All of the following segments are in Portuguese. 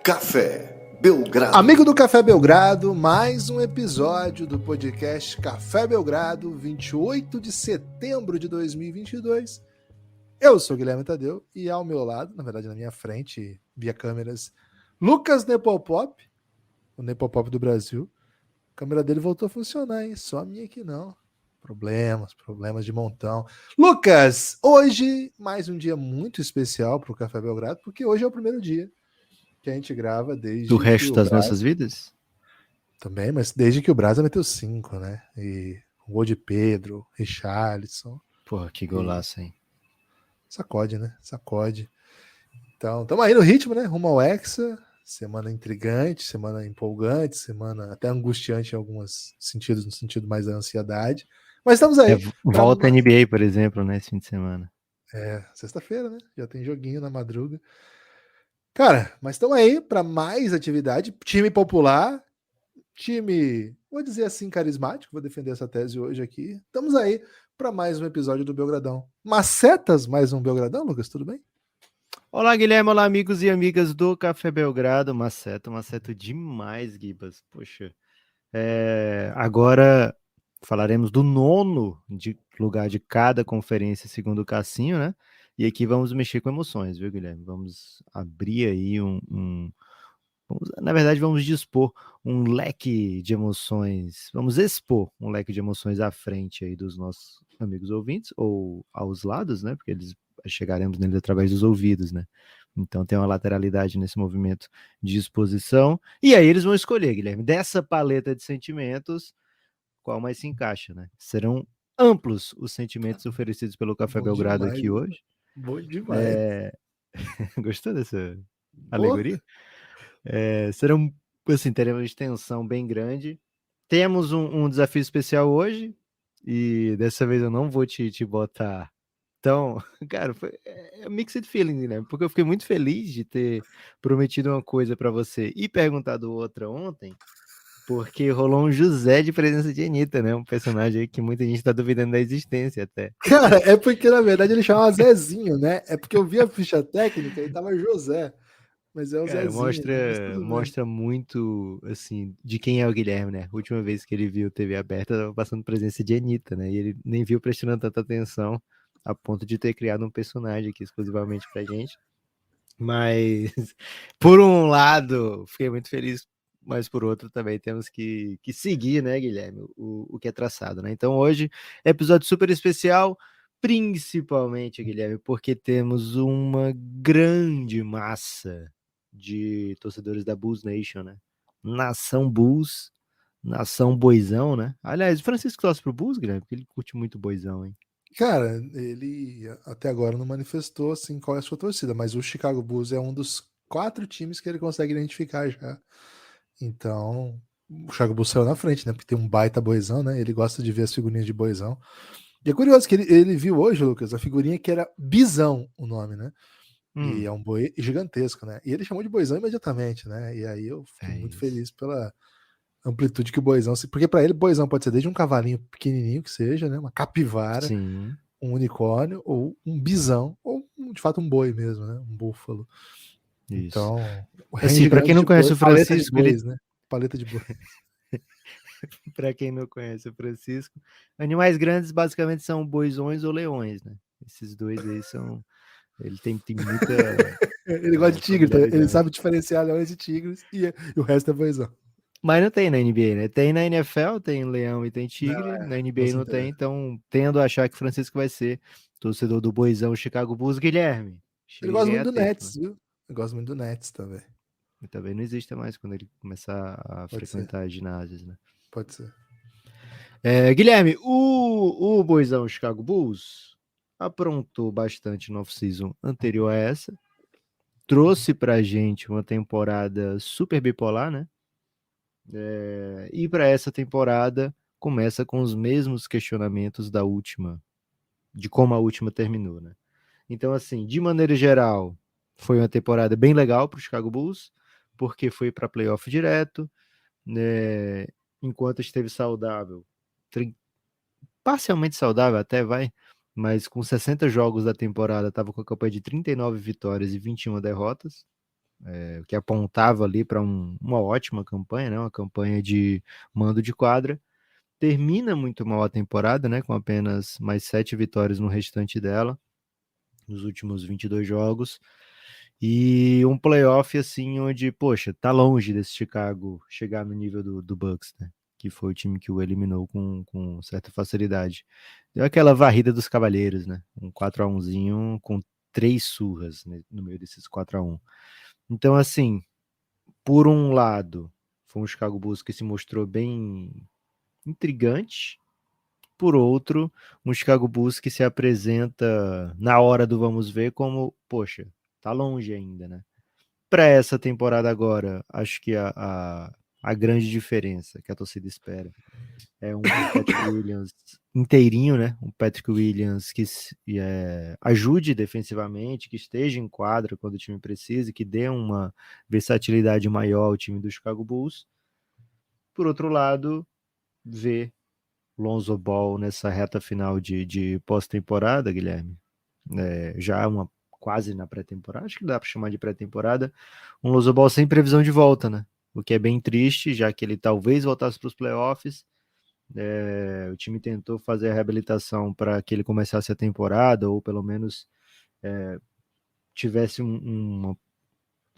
Café Belgrado. Amigo do Café Belgrado, mais um episódio do podcast Café Belgrado, 28 de setembro de 2022. Eu sou Guilherme Tadeu e ao meu lado, na verdade na minha frente, via câmeras, Lucas Nepopop, o Nepopop do Brasil. A câmera dele voltou a funcionar, hein? Só a minha aqui não. Problemas de montão. Lucas, hoje mais um dia muito especial para o Café Belgrado, porque hoje é o primeiro dia que a gente grava desde do resto que o das Brasa... nossas vidas? Também, mas desde que o Brasa meteu 5, né? E o gol de Pedro, Richarlison. Porra, que golaço, hein? Sacode, né? Sacode. Então, estamos aí no ritmo, né? Rumo ao Hexa. Semana intrigante, semana empolgante, semana até angustiante em alguns sentidos, no sentido mais da ansiedade. Mas estamos aí. Volta NBA, por exemplo, né? Esse fim de semana. Sexta-feira, né? Já tem joguinho na madruga. Cara, mas estamos aí para mais atividade. Time popular, time, vou dizer assim, carismático. Vou defender essa tese hoje aqui. Estamos aí para mais um episódio do Belgradão. Macetas, mais um Belgradão, Lucas, tudo bem? Olá, Guilherme. Olá, amigos e amigas do Café Belgrado. Maceto demais, Gibas. Poxa. Agora falaremos do nono lugar de cada conferência, segundo o Cassinho, né? E aqui vamos mexer com emoções, viu, Guilherme? Vamos abrir aí na verdade, vamos dispor um leque de emoções, vamos expor um leque de emoções à frente aí dos nossos amigos ouvintes, ou aos lados, né? Porque chegaremos nele através dos ouvidos, né? Então tem uma lateralidade nesse movimento de exposição. E aí eles vão escolher, Guilherme, dessa paleta de sentimentos, qual mais se encaixa, né? Serão amplos os sentimentos oferecidos pelo Café Belgrado aqui hoje. Bom demais. Gostou dessa alegoria? Serão, assim, teremos extensão bem grande. Temos um desafio especial hoje, e dessa vez eu não vou te botar tão... Cara, é mixed feeling, né? Porque eu fiquei muito feliz de ter prometido uma coisa para você e perguntado outra ontem, porque rolou um José de presença de Anitta, né? Um personagem aí que muita gente tá duvidando da existência até. Cara, é porque na verdade ele chamava Zezinho, né? É porque eu vi a ficha técnica e tava José. Mas é o Cara, Zezinho, né? Mas tudo bem. mostra muito, assim, de quem é o Guilherme, né? A última vez que ele viu TV aberta, tava passando presença de Anitta, né? E ele nem viu prestando tanta atenção a ponto de ter criado um personagem aqui exclusivamente pra gente. Mas, por um lado, fiquei muito feliz, mas por outro também temos que seguir, né, Guilherme, o que é traçado, né? Então hoje, episódio super especial, principalmente, Guilherme, porque temos uma grande massa de torcedores da Bulls Nation, né? Nação Bulls, nação Boizão, né? Aliás, o Francisco torce pro Bulls, Guilherme, porque ele curte muito Boizão, hein? Cara, ele até agora não manifestou assim qual é a sua torcida, mas o Chicago Bulls é um dos 4 times que ele consegue identificar já. Então, o Chicago Bulls saiu na frente, né? Porque tem um baita boizão, né? Ele gosta de ver as figurinhas de boizão. E é curioso que ele viu hoje, Lucas, a figurinha que era Bizão, o nome, né? E é um boi gigantesco, né? E ele chamou de boizão imediatamente, né? E aí eu fiquei muito feliz pela amplitude que o boizão... Porque para ele, boizão pode ser desde um cavalinho pequenininho que seja, né? Uma capivara, Sim, um unicórnio, ou um bisão, ou de fato um boi mesmo, né? Um búfalo. isso. Então, o Assim, para quem não conhece o Francisco, paleta de bois, né? Paleta de boi. Para quem não conhece o Francisco, animais grandes basicamente são boizões ou leões, né? Esses dois aí são... Ele tem muita... Ele gosta de tigre, tá? Ele familiaridade. sabe diferenciar leões e tigres, e o resto é boizão. Mas não tem na NBA, né? Tem na NFL, tem leão e tem tigre, Não, na não NBA se não tem, interessa. então tendo a achar que o Francisco vai ser torcedor do boizão Chicago Bulls. Guilherme, Ele gosta cheguei muito a do tempo, Nets, né? viu? Eu gosto muito do Nets também. E também não existe mais quando ele começar a Pode ser, frequentar ginásios, né? pode ser. Guilherme, o boizão Chicago Bulls aprontou bastante no off-season anterior a essa, trouxe pra gente uma temporada super bipolar, né? E para essa temporada começa com os mesmos questionamentos da última, de como a última terminou, né? Então, assim, de maneira geral, foi uma temporada bem legal para o Chicago Bulls, porque foi para playoff direto, né? Enquanto esteve saudável, parcialmente saudável até vai, mas com 60 jogos da temporada estava com a campanha de 39 vitórias e 21 derrotas. que apontava ali para uma ótima campanha, né? Uma campanha de mando de quadra. Termina muito mal a temporada, né? Com apenas mais 7 vitórias no restante dela, nos últimos 22 jogos. E um playoff, assim, onde, poxa, tá longe desse Chicago chegar no nível do Bucks, né? Que foi o time que o eliminou com certa facilidade. Deu aquela varrida dos Cavaleiros, né? Um 4-1zinho com 3 surras, né, no meio desses 4-1. Então, assim, por um lado, foi um Chicago Bulls que se mostrou bem intrigante. Por outro, um Chicago Bulls que se apresenta na hora do vamos ver como, poxa, tá longe ainda, né? Para essa temporada agora, acho que a grande diferença que a torcida espera é um Patrick Williams inteirinho, né? Um Patrick Williams que ajude defensivamente, que esteja em quadra quando o time precisa, que dê uma versatilidade maior ao time do Chicago Bulls. Por outro lado, ver Lonzo Ball nessa reta final de pós-temporada, Guilherme, já quase na pré-temporada, acho que dá para chamar de pré-temporada, um Lonzo Ball sem previsão de volta, né? O que é bem triste, já que ele talvez voltasse para os playoffs. O time tentou fazer a reabilitação para que ele começasse a temporada, ou pelo menos tivesse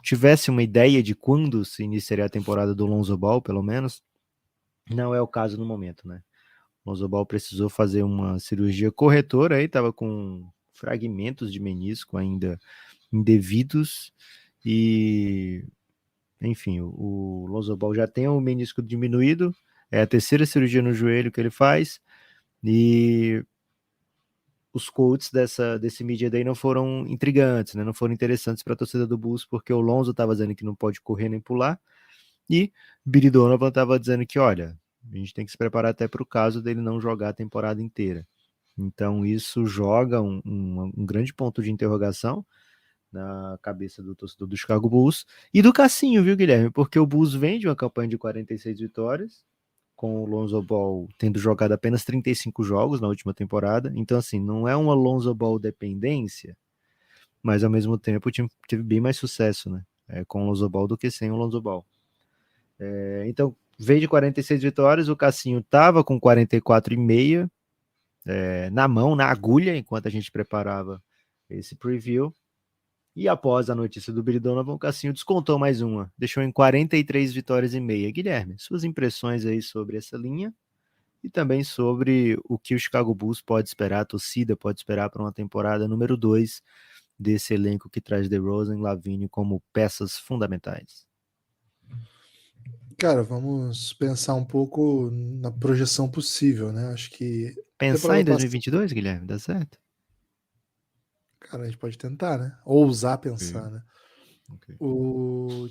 tivesse uma ideia de quando se iniciaria a temporada do Lonzo Ball, pelo menos. Não é o caso no momento, né? O Lonzo Ball precisou fazer uma cirurgia corretora, aí estava com fragmentos de menisco ainda indevidos e, enfim, o Lonzo Ball já tem o menisco diminuído, é a terceira cirurgia no joelho que ele faz e os quotes desse Media Day não foram intrigantes, né? Não foram interessantes para a torcida do Bulls, porque o Lonzo estava dizendo que não pode correr nem pular e Billy Donovan estava dizendo que, olha, a gente tem que se preparar até para o caso dele não jogar a temporada inteira. Então isso joga um grande ponto de interrogação na cabeça do torcedor do Chicago Bulls e do Cassinho, viu, Guilherme? Porque o Bulls vem de uma campanha de 46 vitórias, com o Lonzo Ball tendo jogado apenas 35 jogos na última temporada. Então, assim, não é uma Lonzo Ball dependência, mas ao mesmo tempo o time teve bem mais sucesso, né? Com o Lonzo Ball do que sem o Lonzo Ball. Então, veio de 46 vitórias, o Cassinho estava com 44,5 na mão, na agulha, enquanto a gente preparava esse preview. E após a notícia do Billy Donovan, o Cassinho descontou mais uma, deixou em 43 vitórias e meia. Guilherme, suas impressões aí sobre essa linha e também sobre o que o Chicago Bulls pode esperar, a torcida pode esperar para uma temporada número 2 desse elenco que traz DeRozan e LaVine como peças fundamentais. Cara, vamos pensar um pouco na projeção possível, né? Acho que Pensar temporada em passada, 2022, Guilherme, dá certo? cara, a gente pode tentar, né? Ousar Okay. pensar, né? O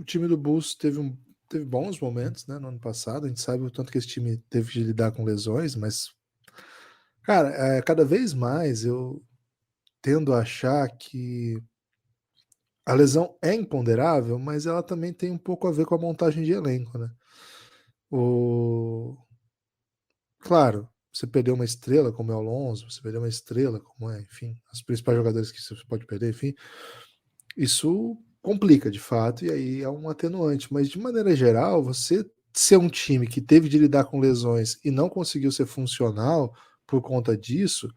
time do Bulls teve bons momentos, né, no ano passado. A gente sabe o tanto que esse time teve de lidar com lesões, mas, cara, cada vez mais eu tendo a achar que a lesão é imponderável, mas ela também tem um pouco a ver com a montagem de elenco, né? O... Claro, você perdeu uma estrela como é o Alonso, você perdeu uma estrela como é, enfim, os principais jogadores que você pode perder, enfim, isso complica de fato, e aí é um atenuante. Mas de maneira geral, você ser um time que teve de lidar com lesões e não conseguiu ser funcional por conta disso,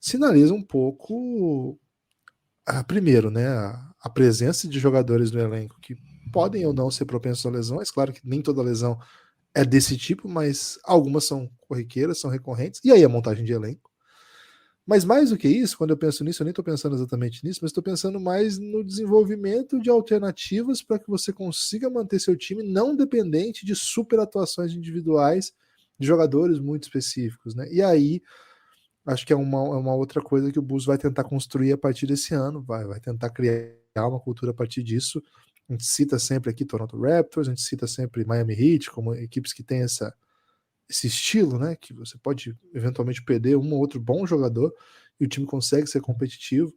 sinaliza um pouco, primeiro, né, a presença de jogadores no elenco que podem ou não ser propensos a lesões. Claro que nem toda lesão é desse tipo, mas algumas são corriqueiras, são recorrentes, e aí a montagem de elenco. Mas mais do que isso, quando eu penso nisso, eu nem estou pensando exatamente nisso, mas estou pensando mais no desenvolvimento de alternativas para que você consiga manter seu time não dependente de super atuações individuais de jogadores muito específicos, né? E aí, acho que é uma outra coisa que o Bulls vai tentar construir a partir desse ano, vai tentar criar uma cultura a partir disso. A gente cita sempre aqui Toronto Raptors, a gente cita sempre Miami Heat como equipes que têm esse estilo, né? Que você pode eventualmente perder um ou outro bom jogador e o time consegue ser competitivo.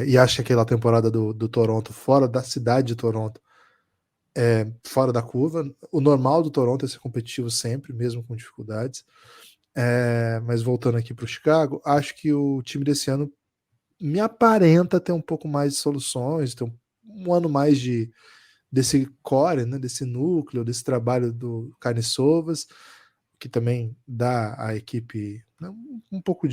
E acha que aquela temporada do Toronto, fora da cidade de Toronto, fora da curva. O normal do Toronto é ser competitivo sempre, mesmo com dificuldades. Mas voltando aqui para o Chicago, acho que o time desse ano me aparenta ter um pouco mais de soluções, ter um ano mais desse core, né, desse núcleo, desse trabalho do Carniçovas, que também dá à equipe, né, um pouco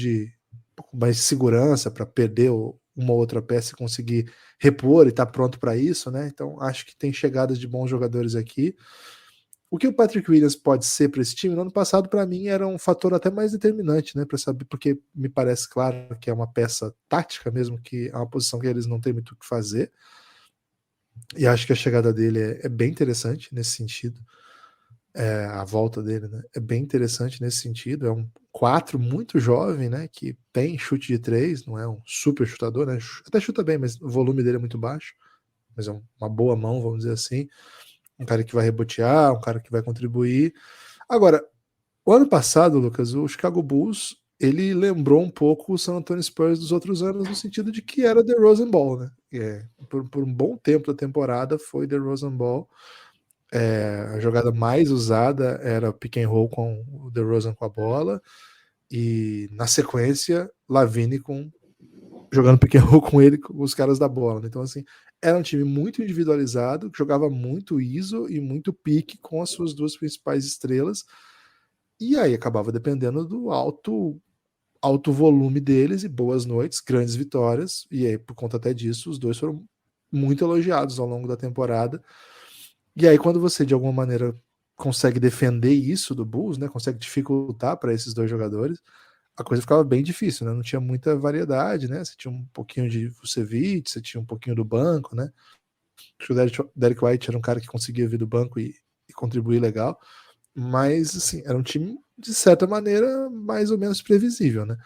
mais de segurança para perder uma outra peça e conseguir repor e estar pronto para isso, né? Então acho que tem chegadas de bons jogadores aqui. O que o Patrick Williams pode ser para esse time, no ano passado, para mim, era um fator até mais determinante, né? Para saber, porque me parece claro que é uma peça tática mesmo, que é uma posição que eles não têm muito o que fazer. E acho que a chegada dele é bem interessante nesse sentido. A volta dele, né? É bem interessante nesse sentido. É um 4 muito jovem, né? Que tem chute de 3, não é um super chutador, né? Até chuta bem, mas o volume dele é muito baixo. Mas é uma boa mão, vamos dizer assim. Um cara que vai rebotear, um cara que vai contribuir. Agora, o ano passado, Lucas, o Chicago Bulls, ele lembrou um pouco o San Antonio Spurs dos outros anos, no sentido de que era The Rosen Ball, né? Por um bom tempo da temporada foi The Rosen Ball. A jogada mais usada era pick and roll com o DeRozan com a bola, e na sequência Lavine jogando pick and roll com ele, com os caras da bola, né? Então assim, era um time muito individualizado, que jogava muito ISO e muito pique com as suas duas principais estrelas, e aí acabava dependendo do alto volume deles e boas noites, grandes vitórias, e aí por conta até disso os dois foram muito elogiados ao longo da temporada. E aí, quando você, de alguma maneira, consegue defender isso do Bulls, né, consegue dificultar para esses dois jogadores, a coisa ficava bem difícil, né? Não tinha muita variedade, né? Você tinha um pouquinho de Vucevic, você tinha um pouquinho do banco, né? Acho que o Derek White era um cara que conseguia vir do banco e contribuir legal, mas, assim, era um time, de certa maneira, mais ou menos previsível, né?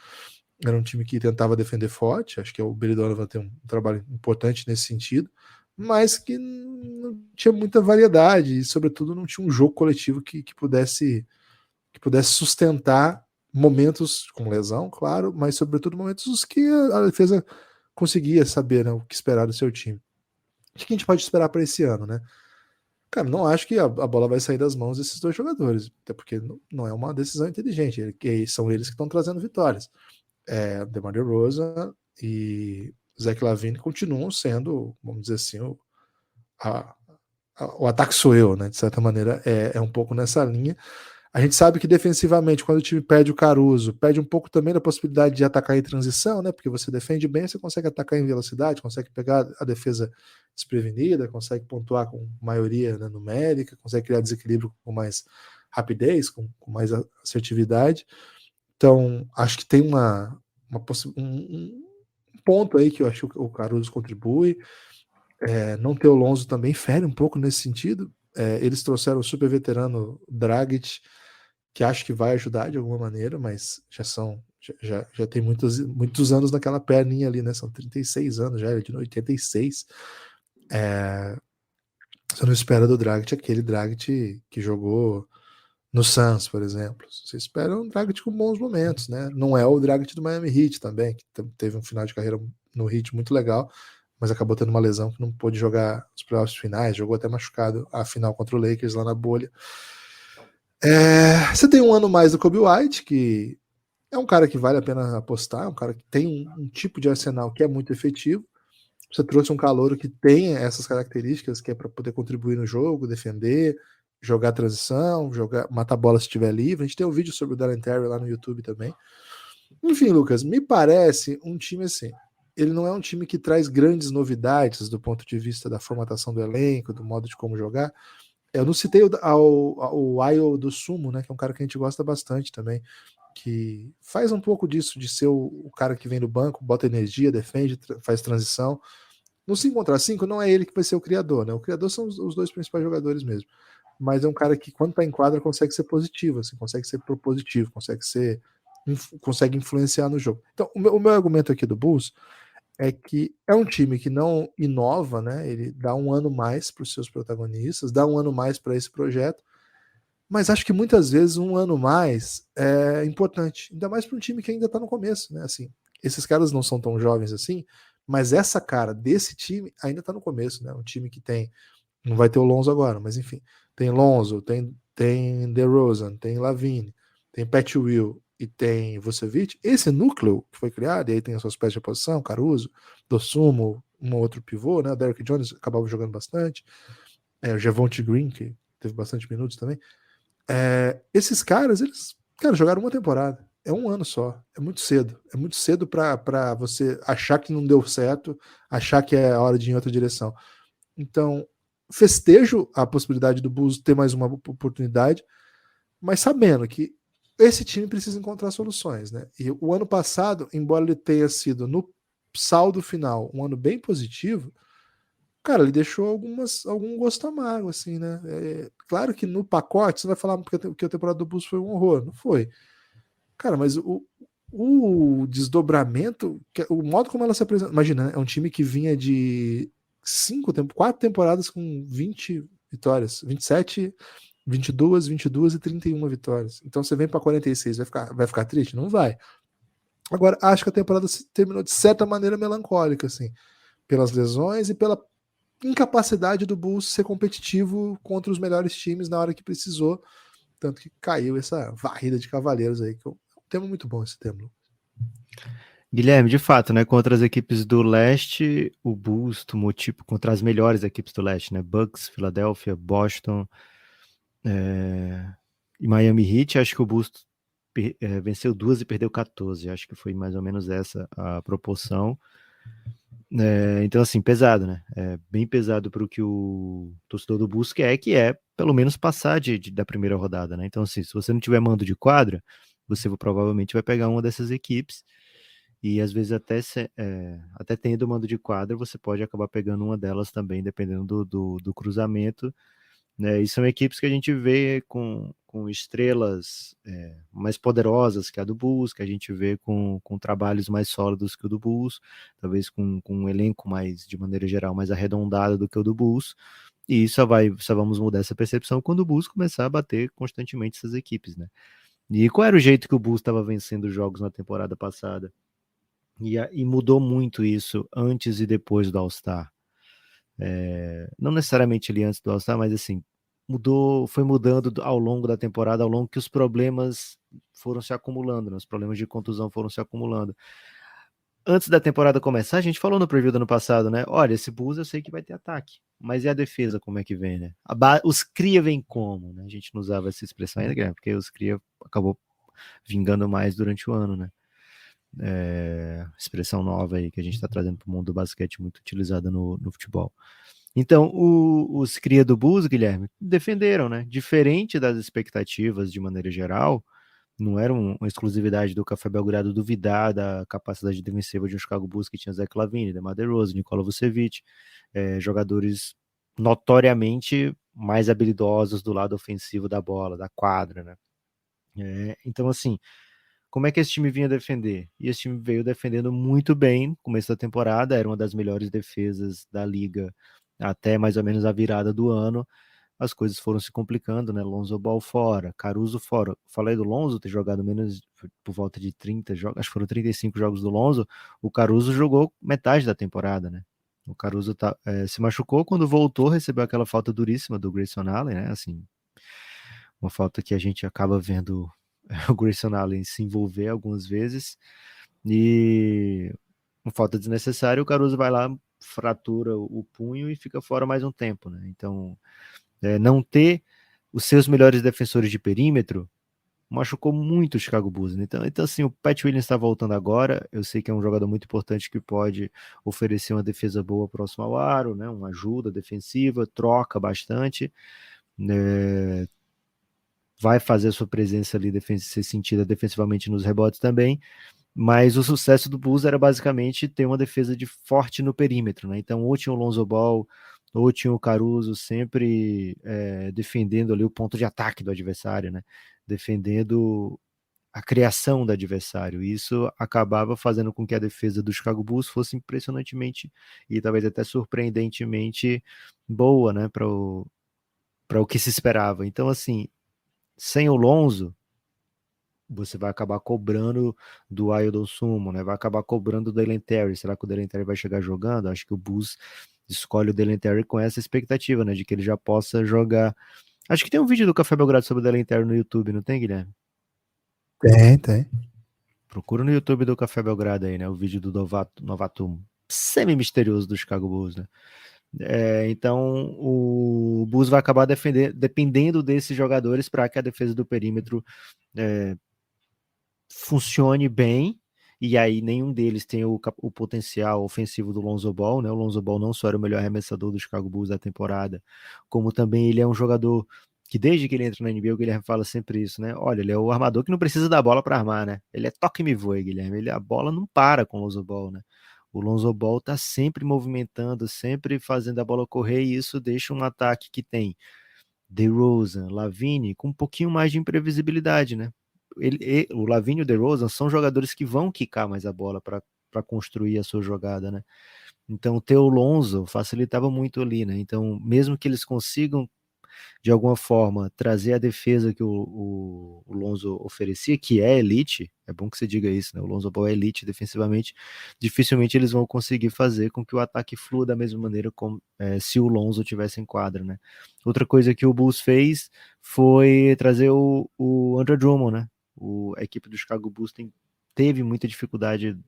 Era um time que tentava defender forte, acho que o Billy Donovan tem um trabalho importante nesse sentido, mas que não tinha muita variedade e, sobretudo, não tinha um jogo coletivo que pudesse sustentar momentos com lesão, claro, mas, sobretudo, momentos que a defesa conseguia saber, né, o que esperar do seu time. O que a gente pode esperar para esse ano, né? Cara, não acho que a bola vai sair das mãos desses dois jogadores, até porque não é uma decisão inteligente, são eles que estão trazendo vitórias. DeMar DeRozan e Zach LaVine continuam sendo, vamos dizer assim, o ataque sou eu, né? De certa maneira, é um pouco nessa linha. A gente sabe que defensivamente, quando o time perde o Caruso, perde um pouco também da possibilidade de atacar em transição, né? Porque você defende bem, você consegue atacar em velocidade, consegue pegar a defesa desprevenida, consegue pontuar com maioria, né, numérica, consegue criar desequilíbrio com mais rapidez, com mais assertividade. Então, acho que tem um ponto aí que eu acho que o Caruso contribui. Não ter o Lonzo também fere um pouco nesse sentido. Eles trouxeram o super veterano Dragic, que acho que vai ajudar de alguma maneira, mas já tem muitos anos naquela perninha ali, né? São 36 anos já, ele é de 86. Você não espera do Dragic aquele Dragic que jogou no Suns, por exemplo. Você espera um Dragic com bons momentos, né? Não é o Dragic do Miami Heat também, que teve um final de carreira no Heat muito legal, mas acabou tendo uma lesão que não pôde jogar os playoffs finais, jogou até machucado a final contra o Lakers lá na bolha. Você tem um ano mais do Kobe White, que é um cara que vale a pena apostar, um cara que tem um tipo de arsenal que é muito efetivo. Você trouxe um calouro que tem essas características, que é para poder contribuir no jogo, defender, jogar transição, matar bola se estiver livre. A gente tem um vídeo sobre o Dalen Terry lá no YouTube também. Enfim, Lucas, me parece um time assim. Ele não é um time que traz grandes novidades do ponto de vista da formatação do elenco, do modo de como jogar. Eu não citei o Ayo do Sumo, né, que é um cara que a gente gosta bastante também, que faz um pouco disso, de ser o cara que vem do banco, bota energia, defende, faz transição. No 5 contra 5 não é ele que vai ser o criador, né? O criador são os dois principais jogadores mesmo. Mas é um cara que, quando tá em quadra, consegue ser positivo, assim, consegue ser propositivo, consegue influenciar no jogo. Então, o meu argumento aqui do Bulls é que é um time que não inova, né? Ele dá um ano mais para os seus protagonistas, dá um ano mais para esse projeto, mas acho que muitas vezes um ano mais é importante, ainda mais para um time que ainda está no começo, né? Assim, esses caras não são tão jovens assim, mas essa cara desse time ainda está no começo, né? Um time que não vai ter o Lonzo agora, mas enfim, tem Lonzo, tem DeRozan, tem Lavine, tem Pat Will e tem Vucevic. Esse núcleo que foi criado, e aí tem as suas peças de posição, Caruso, Dosumo, um outro pivô, né? O Derrick Jones acabava jogando bastante. O Javonte Green, que teve bastante minutos também. Esses caras, eles, cara, jogaram uma temporada. É um ano só. É muito cedo. É muito cedo para você achar que não deu certo, achar que é a hora de ir em outra direção. Então, festejo a possibilidade do Bulls ter mais uma oportunidade, mas sabendo que esse time precisa encontrar soluções, né? E o ano passado, embora ele tenha sido no saldo final um ano bem positivo, cara, ele deixou algum gosto amargo, assim, né? Claro que no pacote você vai falar que a temporada do Bulls foi um horror. Não foi. Cara, mas o desdobramento, o modo como ela se apresenta. Imagina, né? É um time que vinha de 4 temporadas com 20 vitórias, 27, 22 e 31 vitórias. Então você vem para 46, vai ficar triste? Não vai. Agora, acho que a temporada terminou de certa maneira melancólica, assim, pelas lesões e pela incapacidade do Bulls ser competitivo contra os melhores times na hora que precisou. Tanto que caiu essa varrida de cavaleiros aí, que é um tema muito bom esse tema. Guilherme, de fato, né? Contra as equipes do leste, o Bulls tomou tipo contra as melhores equipes do leste, né? Bucks, Filadélfia, Boston e Miami Heat. Acho que o Bulls venceu 2 e perdeu 14. Acho que foi mais ou menos essa a proporção. Então, assim, pesado, né? Bem pesado para o que o torcedor do Bulls quer, que é pelo menos passar da primeira rodada, né? Então, assim, se você não tiver mando de quadra, você provavelmente vai pegar uma dessas equipes. E às vezes até tendo mando de quadra, você pode acabar pegando uma delas também, dependendo do cruzamento, né? E são equipes que a gente vê com estrelas mais poderosas que a do Bulls, que a gente vê com trabalhos mais sólidos que o do Bulls, talvez com um elenco mais, de maneira geral, mais arredondado do que o do Bulls. E só vamos mudar essa percepção quando o Bulls começar a bater constantemente essas equipes, né? E qual era o jeito que o Bulls estava vencendo os jogos na temporada passada? E mudou muito isso antes e depois do All-Star. Não necessariamente ali antes do All-Star, mas assim, foi mudando ao longo da temporada, ao longo que os problemas foram se acumulando, né? Os problemas de contusão foram se acumulando. Antes da temporada começar, a gente falou no preview do ano passado, né? Olha, esse Bulls eu sei que vai ter ataque, mas e a defesa como é que vem, né? Os cria vem como, né? A gente não usava essa expressão ainda, Guilherme, porque os cria acabou vingando mais durante o ano, né? Expressão nova aí que a gente está trazendo para o mundo do basquete, muito utilizada no futebol. Então, os cria do Bulls, Guilherme, defenderam, né? Diferente das expectativas de maneira geral, não era uma exclusividade do Café Belgrado duvidar da capacidade defensiva de um Chicago Bulls que tinha Zach LaVine, DeMar DeRozan, Nikola Vucevic, jogadores notoriamente mais habilidosos do lado ofensivo da bola, da quadra, né? Então, assim, como é que esse time vinha defender? E esse time veio defendendo muito bem no começo da temporada, era uma das melhores defesas da liga até mais ou menos a virada do ano. As coisas foram se complicando, né? Lonzo Ball fora, Caruso fora. Falei do Lonzo ter jogado menos por volta de 30 jogos, acho que foram 35 jogos do Lonzo. O Caruso jogou metade da temporada, né? O Caruso se machucou, quando voltou, recebeu aquela falta duríssima do Grayson Allen, né? Assim, uma falta que a gente acaba vendo o Grayson Allen se envolver algumas vezes, e uma falta desnecessária, o Caruso vai lá, fratura o punho e fica fora mais um tempo, né? Então, não ter os seus melhores defensores de perímetro machucou muito o Chicago Bulls, né? Então, assim, o Pat Williams está voltando agora, eu sei que é um jogador muito importante que pode oferecer uma defesa boa próximo ao aro, né? Uma ajuda defensiva, troca bastante, né? Vai fazer a sua presença ali ser sentida defensivamente nos rebotes também, mas o sucesso do Bulls era basicamente ter uma defesa forte no perímetro, né? Então, ou tinha o Lonzo Ball, ou tinha o Caruso sempre defendendo ali o ponto de ataque do adversário, né? Defendendo a criação do adversário. E isso acabava fazendo com que a defesa do Chicago Bulls fosse impressionantemente e talvez até surpreendentemente boa, né? Para o que se esperava. Então, assim, sem o Lonzo, você vai acabar cobrando do Aildon Sumo, né? Vai acabar cobrando do Dalen Terry. Será que o Dalen Terry vai chegar jogando? Acho que o Bulls escolhe o Dalen Terry com essa expectativa, né? De que ele já possa jogar. Acho que tem um vídeo do Café Belgrado sobre o Dalen Terry no YouTube, não tem, Guilherme? Tem. Procura no YouTube do Café Belgrado aí, né? O vídeo do Novato semi-misterioso do Chicago Bulls, né? Então o Bulls vai acabar dependendo desses jogadores para que a defesa do perímetro funcione bem, e aí nenhum deles tem o potencial ofensivo do Lonzo Ball, né? O Lonzo Ball não só era o melhor arremessador do Chicago Bulls da temporada, como também ele é um jogador que desde que ele entra na NBA, o Guilherme fala sempre isso, né? Olha, ele é o armador que não precisa da bola para armar, né? Ele é toque e me voe, Guilherme. A bola não para com o Lonzo Ball, né? O Lonzo Ball tá sempre movimentando, sempre fazendo a bola correr, e isso deixa um ataque que tem DeRozan, LaVine com um pouquinho mais de imprevisibilidade, né? O LaVine e o DeRozan são jogadores que vão quicar mais a bola para construir a sua jogada, né? Então ter o Lonzo facilitava muito ali, né? Então mesmo que eles consigam de alguma forma trazer a defesa que o Lonzo oferecia, que é elite, é bom que você diga isso, né? O Lonzo Ball é elite defensivamente, dificilmente eles vão conseguir fazer com que o ataque flua da mesma maneira como se o Lonzo tivesse em quadra, né? Outra coisa que o Bulls fez foi trazer o Andre Drummond, né? A equipe do Chicago Bulls teve muita dificuldade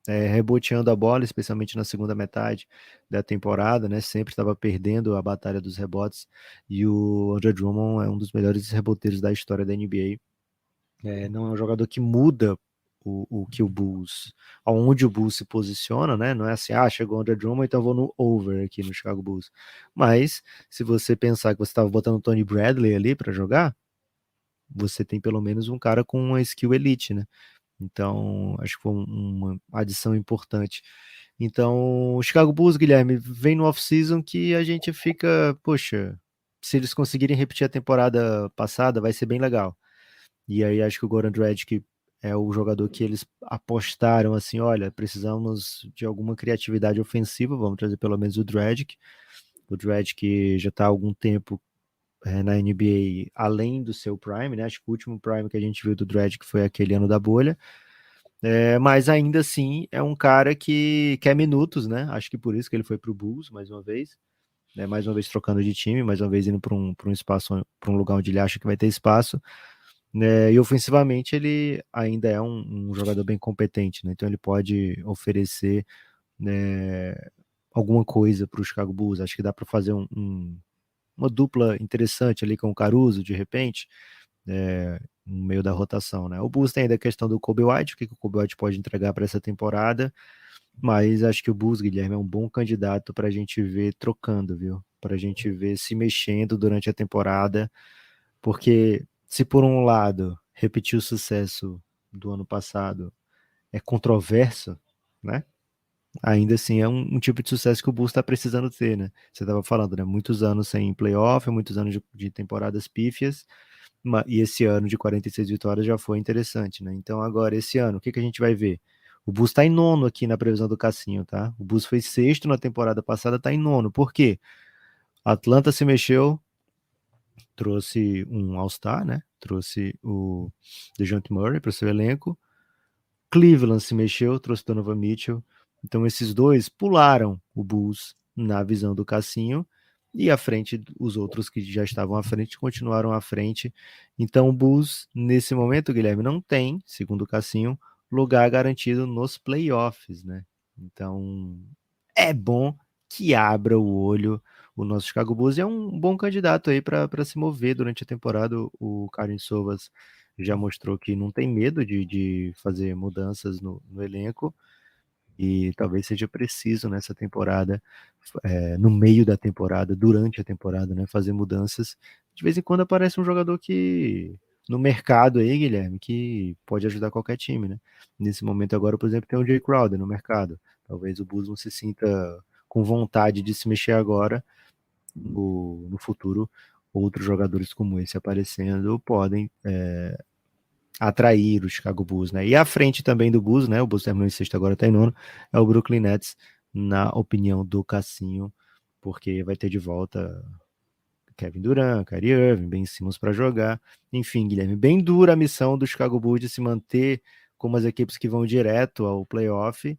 reboteando a bola, especialmente na segunda metade da temporada, né? Sempre estava perdendo a batalha dos rebotes, e o Andre Drummond é um dos melhores reboteiros da história da NBA. Não é um jogador que muda o que o Bulls, aonde o Bulls se posiciona, né? Não é assim, chegou o Andre Drummond, então vou no over aqui no Chicago Bulls. Mas se você pensar que você estava botando o Tony Bradley ali para jogar, você tem pelo menos um cara com uma skill elite, né? Então, acho que foi uma adição importante. Então, o Chicago Bulls, Guilherme, vem no off-season que a gente fica, poxa, se eles conseguirem repetir a temporada passada, vai ser bem legal. E aí acho que o Goran Dragic é o jogador que eles apostaram assim, olha, precisamos de alguma criatividade ofensiva, vamos trazer pelo menos o Dragic. O Dragic já está há algum tempo na NBA, além do seu prime, né? Acho que o último prime que a gente viu do Dragic foi aquele ano da bolha. Mas ainda assim é um cara que quer minutos, né? Acho que por isso que ele foi pro Bulls mais uma vez, né? Mais uma vez trocando de time, mais uma vez indo para um espaço, para um lugar onde ele acha que vai ter espaço, né? E ofensivamente ele ainda é um jogador bem competente, né? Então ele pode oferecer, né, alguma coisa para o Chicago Bulls. Acho que dá para fazer uma dupla interessante ali com o Caruso, de repente, no meio da rotação, né? O Bulls tem ainda a questão do Kobe White, o que o Kobe White pode entregar para essa temporada, mas acho que o Bulls, Guilherme, é um bom candidato para a gente ver trocando, viu? Para a gente ver se mexendo durante a temporada, porque se por um lado repetir o sucesso do ano passado é controverso, né? Ainda assim é um tipo de sucesso que o Bulls está precisando ter, né? Você estava falando, né? Muitos anos sem playoff, muitos anos de temporadas pífias, e esse ano de 46 vitórias já foi interessante, né? Então agora, esse ano, o que a gente vai ver? O Bulls está em nono aqui na previsão do Cassinho, tá? O Bulls foi sexto na temporada passada, está em nono. Por quê? A Atlanta se mexeu, trouxe um All-Star, né? Trouxe o DeJounte Murray para o seu elenco. Cleveland se mexeu, trouxe Donovan Mitchell. Então esses dois pularam o Bulls na visão do Cassinho, e à frente, os outros que já estavam à frente continuaram à frente. Então o Bulls, nesse momento, Guilherme, não tem, segundo o Cassinho, lugar garantido nos playoffs, né? Então é bom que abra o olho o nosso Chicago Bulls, e é um bom candidato aí para se mover durante a temporada. O Karim Sovas já mostrou que não tem medo de fazer mudanças no elenco, e talvez seja preciso nessa temporada, no meio da temporada, durante a temporada, né, fazer mudanças. De vez em quando aparece um jogador que no mercado aí, Guilherme, que pode ajudar qualquer time, né? Nesse momento agora, por exemplo, tem o Jay Crowder no mercado. Talvez o Bulls não se sinta com vontade de se mexer agora. No futuro, outros jogadores como esse aparecendo podem atrair o Chicago Bulls, né? E à frente também do Bulls, né? O Bulls terminou em sexto, agora tá em nono, é o Brooklyn Nets, na opinião do Cassinho, porque vai ter de volta Kevin Durant, Kyrie Irving, Ben Simmons para jogar. Enfim, Guilherme, bem dura a missão do Chicago Bulls de se manter como as equipes que vão direto ao playoff,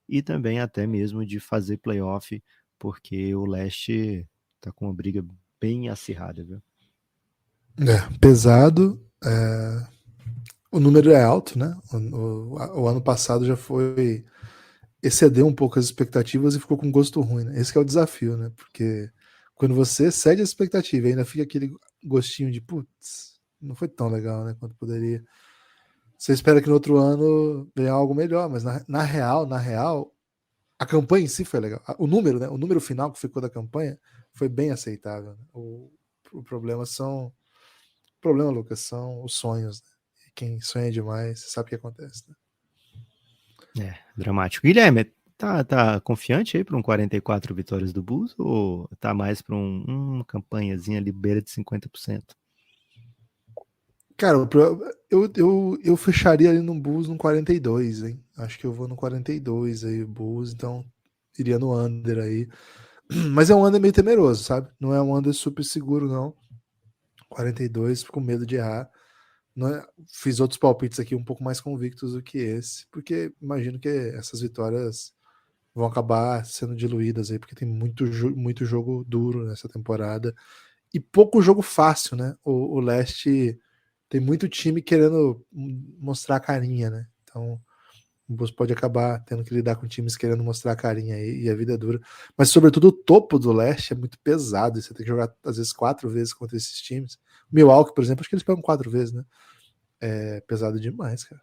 e também até mesmo de fazer playoff, porque o leste tá com uma briga bem acirrada, viu? Pesado. O número é alto, né? O ano passado já foi excedeu um pouco as expectativas e ficou com gosto ruim, né? Esse que é o desafio, né? Porque quando você excede a expectativa e ainda fica aquele gostinho de putz, não foi tão legal, né? Quanto poderia. Você espera que no outro ano venha algo melhor, mas na real, a campanha em si foi legal. O número, né? O número final que ficou da campanha foi bem aceitável. Né? O problema são. O problema, Lucas, são os sonhos. Né? E quem sonha demais, sabe o que acontece, né? Dramático. Guilherme, tá confiante aí para um 44 vitórias do Bulls ou tá mais para uma campanhazinha ali beira de 50%? Cara, eu fecharia ali no Bulls no 42, hein? Acho que eu vou no 42 aí, o Bulls, então iria no under aí. Mas é um under meio temeroso, sabe? Não é um under super seguro, não. 42, com medo de errar. Não é... Fiz outros palpites aqui um pouco mais convictos do que esse, porque imagino que essas vitórias vão acabar sendo diluídas aí, porque tem muito jogo duro nessa temporada e pouco jogo fácil, né? O leste tem muito time querendo mostrar a carinha, né? Então o Bulls pode acabar tendo que lidar com times querendo mostrar a carinha aí, e a vida é dura. Mas sobretudo o topo do leste é muito pesado, e você tem que jogar às vezes 4 vezes contra esses times. O Milwaukee, por exemplo, acho que eles pegam 4 vezes, né? É pesado demais, cara.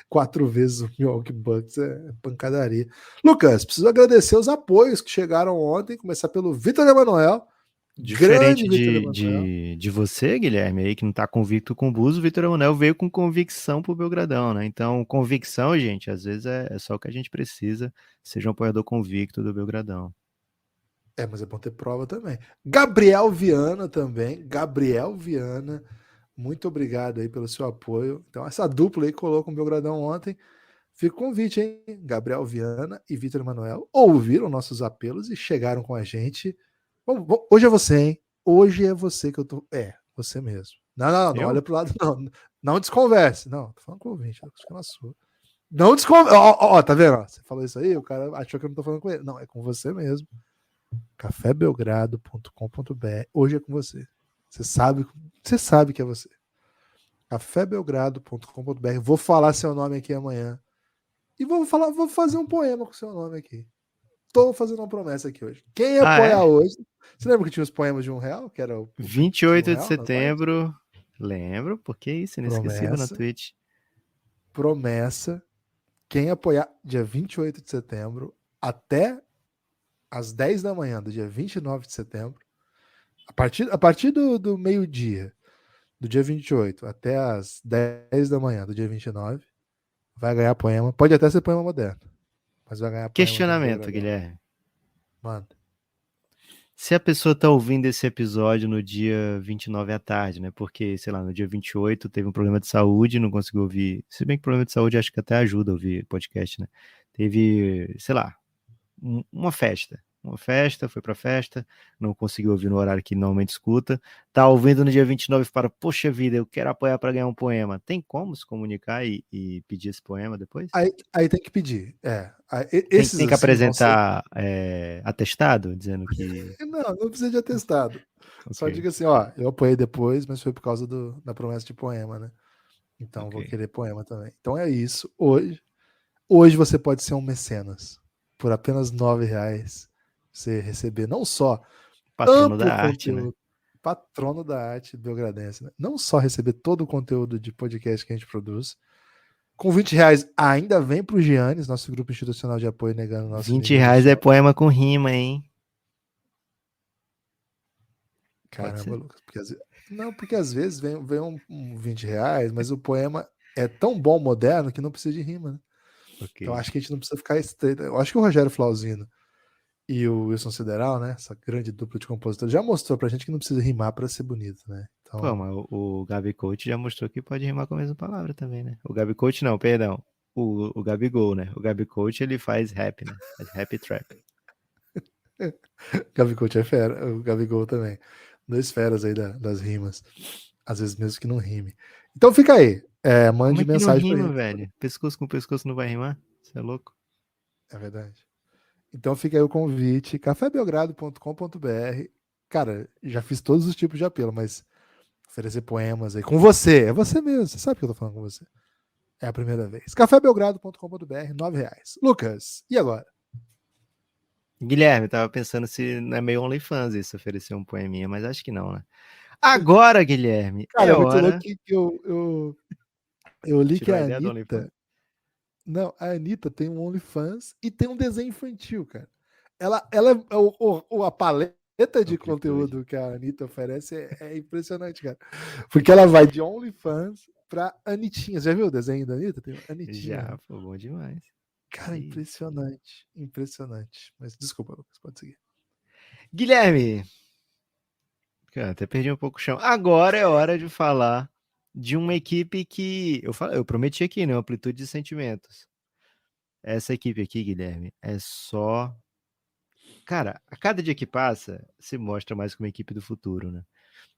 4 vezes o Milwaukee Bucks é pancadaria. Lucas, preciso agradecer os apoios que chegaram ontem, começar pelo Vitor Emanuel. Diferente Grande Vitor Emanuel. de você, Guilherme, aí que não tá convicto com o Bulls, o Vitor Emanuel veio com convicção pro Belgradão, né? Então, convicção, gente, às vezes é só o que a gente precisa, seja um apoiador convicto do Belgradão. É, mas é bom ter prova também. Gabriel Viana também. Gabriel Viana, muito obrigado aí pelo seu apoio. Então, essa dupla aí colou com o Belgradão ontem. Fica o convite, hein? Gabriel Viana e Vitor Emanuel ouviram nossos apelos e chegaram com a gente. Hoje é você, hein? Hoje é você que eu tô. É, você mesmo. Não Eu? olha pro lado, não. Não desconverse. Não, tô falando com o ouvinte, acho que é na sua. Não desconverse. Ó, tá vendo? Você falou isso aí, o cara achou que eu não tô falando com ele. Não, é com você mesmo. cafébelgrado.com.br. Hoje é com você. Você sabe que é você. cafébelgrado.com.br. Vou falar seu nome aqui amanhã. E vou fazer um poema com seu nome aqui. Tô fazendo uma promessa aqui hoje. Quem apoiar hoje. Você lembra que tinha os poemas de R$1? Que era o de 28 de R$1 nas lives? setembro, lembro, porque isso, inesquecível na Twitch. Promessa. Quem apoiar dia 28 de setembro até às 10 da manhã do dia 29 de setembro, a partir do meio-dia do dia 28 até às 10 da manhã do dia 29, vai ganhar poema. Pode até ser poema moderno, mas vai ganhar poema aqui no Questionamento, Belgradão. Guilherme. Manda. Se a pessoa tá ouvindo esse episódio no dia 29 à tarde, né? Porque, sei lá, no dia 28 teve um problema de saúde, não conseguiu ouvir. Se bem que problema de saúde acho que até ajuda a ouvir podcast, né? Teve, sei lá, uma festa. Uma festa, foi pra festa, não conseguiu ouvir no horário que normalmente escuta. Tá ouvindo no dia 29 e fala, poxa vida, eu quero apoiar para ganhar um poema. Tem como se comunicar e pedir esse poema depois? Aí tem que pedir. Esses Tem que assim vão ser. apresentar atestado, dizendo que. Não precisa de atestado. Só Ok, diga assim, ó, eu apoiei depois, mas foi por causa da promessa de poema, né? Então vou ok. querer poema também. Então é isso. Hoje você pode ser um mecenas. Por apenas R$9 você receber não só Patrono amplo da arte, né? conteúdo, patrono da arte belgradense, né? Não só receber todo o conteúdo de podcast que a gente produz, com R$20 ainda vem para o Giannis, nosso grupo institucional de apoio negando nosso nível de R$20 é sono. poema com rima, hein? Pode Caramba, ser? Lucas. Porque às vezes vem um R$20, mas o poema é tão bom, moderno, que não precisa de rima, né? Ok. Então acho que a gente não precisa ficar estreito. Eu acho que o Rogério Flauzino e o Wilson Sideral, né? Essa grande dupla de compositores, já mostrou pra gente que não precisa rimar para ser bonito, né? Pô, Então, mas o Gabi Coach já mostrou que pode rimar com a mesma palavra também, né? O Gabi Coach não, perdão. O Gabigol, né? O Gabi Coach ele faz rap, né? Faz rap trap. Gabigol é fera, o Gabigol também. Dois feras aí das rimas. Às vezes mesmo que não rime. Então fica aí. Como Mande é que não mensagem pra rima, gente. velho? Pescoço com pescoço não vai rimar? Você é louco? É verdade. Então fica aí o convite, cafébelgrado.com.br. Cara, já fiz todos os tipos de apelo, mas oferecer poemas aí com você, é você mesmo, você sabe que eu tô falando com você. É a primeira vez. cafébelgrado.com.br, R$ 9. Lucas, e agora? Guilherme, tava pensando se não é meio OnlyFans isso, oferecer um poeminha, mas acho que não, né? Agora, Guilherme, Cara, é é muito louco hora. que eu li que Tirou a a ideia do OnlyFans? Anitta. Não, a Anitta tem um OnlyFans e tem um desenho infantil, cara. Ela a paleta de Amplitude. conteúdo que a Anitta oferece é impressionante, cara. Porque ela vai de OnlyFans pra Anitinha. Já viu o desenho da Anitta? Tem Anitinha. Já, pô, bom demais. Cara, Ih. impressionante. Impressionante. Mas desculpa, Lucas, pode seguir. Guilherme, cara, até perdi um pouco o chão. Agora é hora de falar de uma equipe que eu prometi aqui, né? Amplitude de sentimentos. Essa equipe aqui, Guilherme, é só. Cara, a cada dia que passa, se mostra mais como a equipe do futuro, né?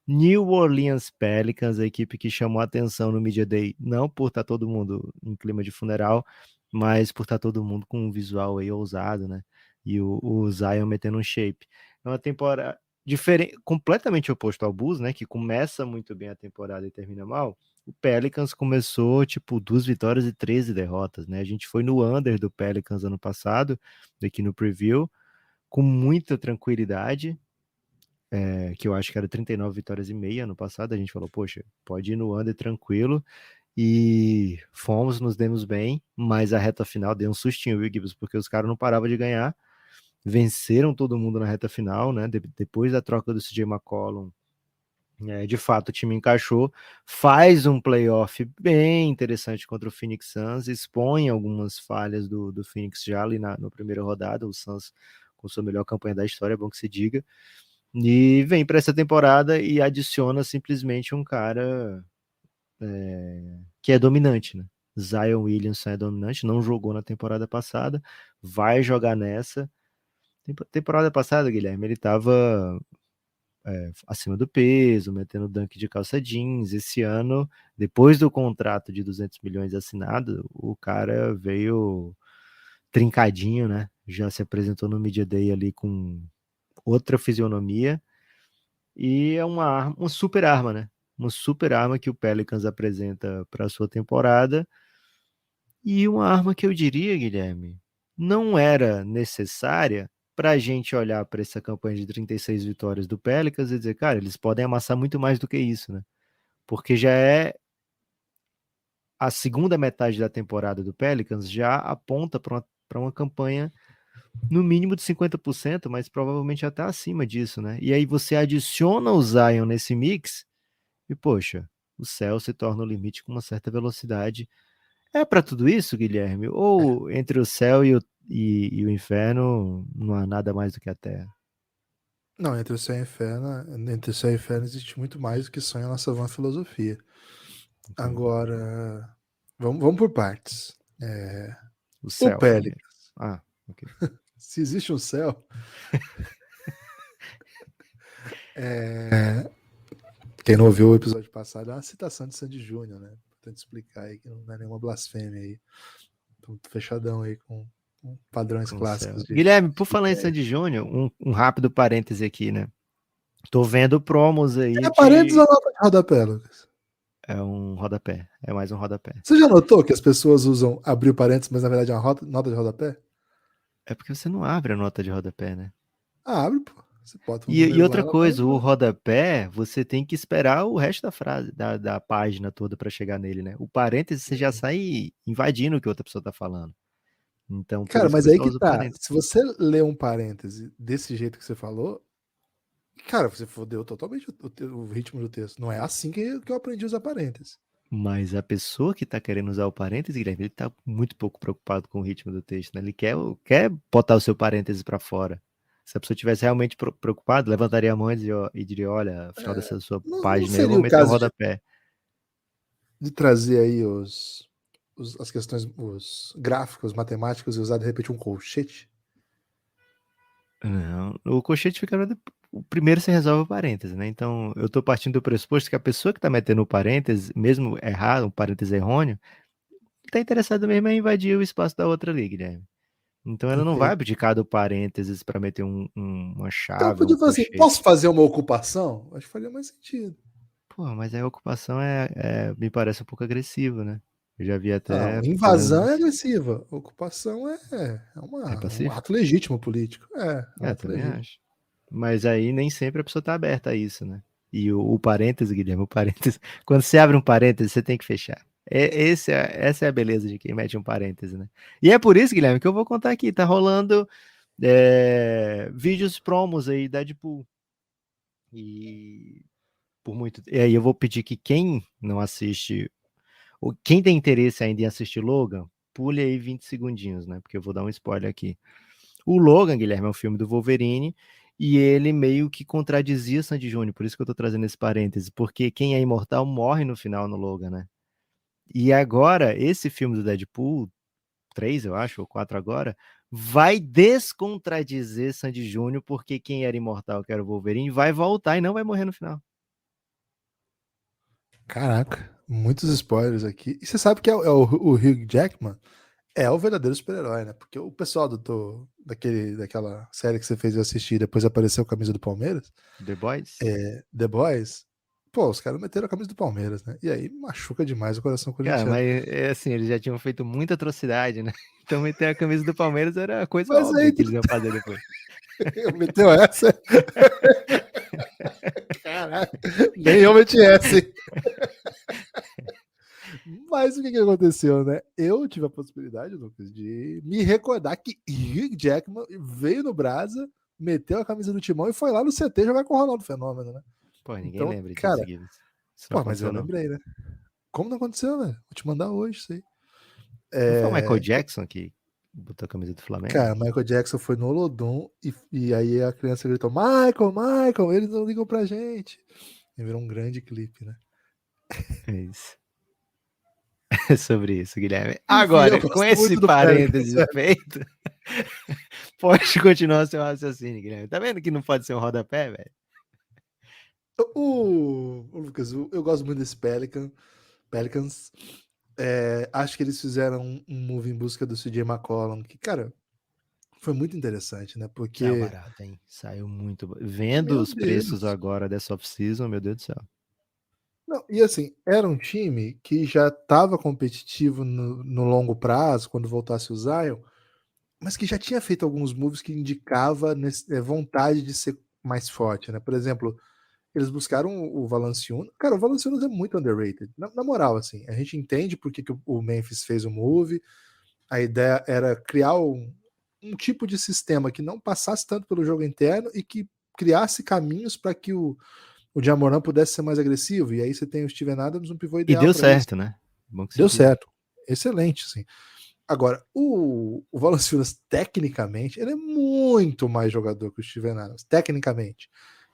New Orleans Pelicans, a equipe que chamou a atenção no Media Day, não por estar todo mundo em clima de funeral, mas por estar todo mundo com um visual aí ousado, né? E o Zion metendo um shape. É uma temporada diferente, completamente oposto ao Bulls, né? Que começa muito bem a temporada e termina mal. O Pelicans começou, tipo, 2 vitórias e 13 derrotas, né? A gente foi no under do Pelicans ano passado, aqui no preview, com muita tranquilidade, que eu acho que era 39 vitórias e meia no passado. A gente falou, poxa, pode ir no under tranquilo. E fomos, nos demos bem, mas a reta final deu um sustinho, viu, Gibbs? Porque os caras não paravam de ganhar, venceram todo mundo na reta final, né? Depois da troca do CJ McCollum, de fato o time encaixou, faz um playoff bem interessante contra o Phoenix Suns, expõe algumas falhas do Phoenix já ali na primeira rodada, o Suns com sua melhor campanha da história, é bom que se diga, e vem para essa temporada e adiciona simplesmente um cara que é dominante, né? Zion Williamson é dominante, não jogou na temporada passada, vai jogar nessa. Temporada passada, Guilherme, ele estava acima do peso, metendo dunk de calça jeans. Esse ano, depois do contrato de 200 milhões assinado, o cara veio trincadinho, né? Já se apresentou no Media Day ali com outra fisionomia. E é uma super arma, né? Uma super arma que o Pelicans apresenta para a sua temporada. E uma arma que eu diria, Guilherme, não era necessária para a gente olhar para essa campanha de 36 vitórias do Pelicans e dizer, cara, eles podem amassar muito mais do que isso, né? Porque já é a segunda metade da temporada do Pelicans, já aponta para uma campanha no mínimo de 50%, mas provavelmente até acima disso, né? E aí você adiciona o Zion nesse mix e, poxa, o céu se torna o limite com uma certa velocidade. É para tudo isso, Guilherme? Ou entre o céu e o inferno não há nada mais do que a terra? Não, entre o céu e o inferno existe muito mais do que sonha a nossa vã filosofia. Ok. Agora, vamos por partes. O O céu primeiro. Pelicans, Ah, ok. se existe um céu, é, quem não ouviu o episódio passado é uma citação de Sandy Júnior, né? Tento explicar aí que não é nenhuma blasfêmia aí. Tô fechadão aí com padrões Com o céu. clássicos Guilherme, por de falar em ideia. Sandy Júnior, um rápido parêntese aqui, né? Tô vendo promos aí É parênteses de. ou nota de rodapé, Lucas? É um rodapé. É mais um rodapé. Você já notou que as pessoas usam abrir parênteses, mas na verdade é uma nota de rodapé? É porque você não abre a nota de rodapé, né? Ah, abre, pô. Você bota um E número lá, outra ela vai coisa, o embora. rodapé, você tem que esperar o resto da frase, da página toda para chegar nele, né? O parêntese você já sai invadindo o que outra pessoa tá falando. Então, por Cara, isso que o mas aí pessoal que usa o tá. parêntese. Se você ler um parêntese desse jeito que você falou, cara, você fodeu totalmente o ritmo do texto. Não é assim que eu aprendi a usar parênteses. Mas a pessoa que tá querendo usar o parêntese, Guilherme, ele tá muito pouco preocupado com o ritmo do texto, né? Ele quer botar o seu parêntese para fora. Se a pessoa tivesse realmente preocupada, levantaria a mão e diria, olha, afinal dessa sua Não página aí, eu seria vou o meter um caso rodapé. de trazer aí as questões, os gráficos matemáticos e usar de repente um colchete? Não, o colchete fica. O primeiro você resolve o parêntese, né? Então, eu tô partindo do pressuposto que a pessoa que tá metendo o parêntese, mesmo errado, um parêntese errôneo, tá interessada mesmo em invadir o espaço da outra ali, Guilherme. Então, ela não vai Entendi. abdicar do parênteses para meter uma Então eu chave ou um podia falar assim, posso colchete. fazer uma ocupação? Acho que faria mais sentido. Pô, mas a ocupação me parece um pouco agressivo, né? Eu já vi Não, até invasão falando é isso. agressiva. Ocupação É um pacífico? ato legítimo político. É um É, ato também legítimo. acho. Mas aí nem sempre a pessoa tá aberta a isso, né? E o parêntese, Guilherme, o parêntese, quando você abre um parêntese, você tem que fechar. Essa é a beleza de quem mete um parêntese, né? E é por isso, Guilherme, que eu vou contar aqui. Tá rolando vídeos promos aí da Deadpool. E e aí eu vou pedir que quem não assiste, ou quem tem interesse ainda em assistir Logan, pule aí 20 segundinhos, né? Porque eu vou dar um spoiler aqui. O Logan, Guilherme, é um filme do Wolverine e ele meio que contradizia Sandy Júnior, por isso que eu tô trazendo esse parêntese, porque quem é imortal morre no final no Logan, né? E agora, esse filme do Deadpool, 3 eu acho, ou 4 agora, vai descontradizer Sandy Júnior, porque quem era imortal, que era o Wolverine, vai voltar e não vai morrer no final. Caraca, muitos spoilers aqui. E você sabe que o Hugh Jackman é o verdadeiro super-herói, né? Porque o pessoal daquela série que você fez eu assistir e depois apareceu a camisa do Palmeiras, The Boys? The Boys, pô, os caras meteram a camisa do Palmeiras, né? E aí machuca demais o coração Cara, corintiano. mas é assim, eles já tinham feito muita atrocidade, né? Então meter a camisa do Palmeiras era a coisa Mas óbvia aí que eles iam fazer depois. meteu essa. Caraca, nem eu meti essa. Hein? Mas o que aconteceu, né? Eu tive a possibilidade, Lucas, de me recordar que Hugh Jackman veio no Brasa, meteu a camisa do Timão e foi lá no CT jogar com o Ronaldo Fenômeno, né? Pô, ninguém Então, lembra disso, cara, Gibbs. Isso não pô, mas eu aconteceu, não. lembrei, né? Como não aconteceu, né? Vou te mandar hoje isso aí. Não foi o Michael É, Jackson que botou a camisa do Flamengo? cara, Michael Jackson foi no Olodum e aí a criança gritou: Michael, Michael, eles não ligam pra gente. E virou um grande clipe, né? É isso. É sobre isso, Guilherme. Enfim, eu Agora, com gosto esse muito do Pelicans. parêntese feito, pode continuar seu raciocínio, Guilherme. Tá vendo que não pode ser um rodapé, velho? O Lucas, eu gosto muito desse Pelicans. Acho que eles fizeram um move em busca do CJ McCollum, que, cara, foi muito interessante, né? Saiu Porque, barato, hein? Saiu muito. Vendo meu os preços Deus. agora dessa off-season, meu Deus do céu. Não, e assim, era um time que já estava competitivo no longo prazo, quando voltasse o Zion, mas que já tinha feito alguns moves que indicava vontade de ser mais forte, né? Por exemplo, eles buscaram o Valanciunas. Cara, o Valanciunas é muito underrated. Na moral, assim, a gente entende por que o Memphis fez o move. A ideia era criar um tipo de sistema que não passasse tanto pelo jogo interno e que criasse caminhos para que o Jamoran pudesse ser mais agressivo. E aí você tem o Steven Adams, um pivô E ideal deu para isso. certo, né? Bom que você Deu diga. certo. Excelente, assim. Agora, o Valanciunas, tecnicamente, ele é muito mais jogador que o Steven Adams, tecnicamente.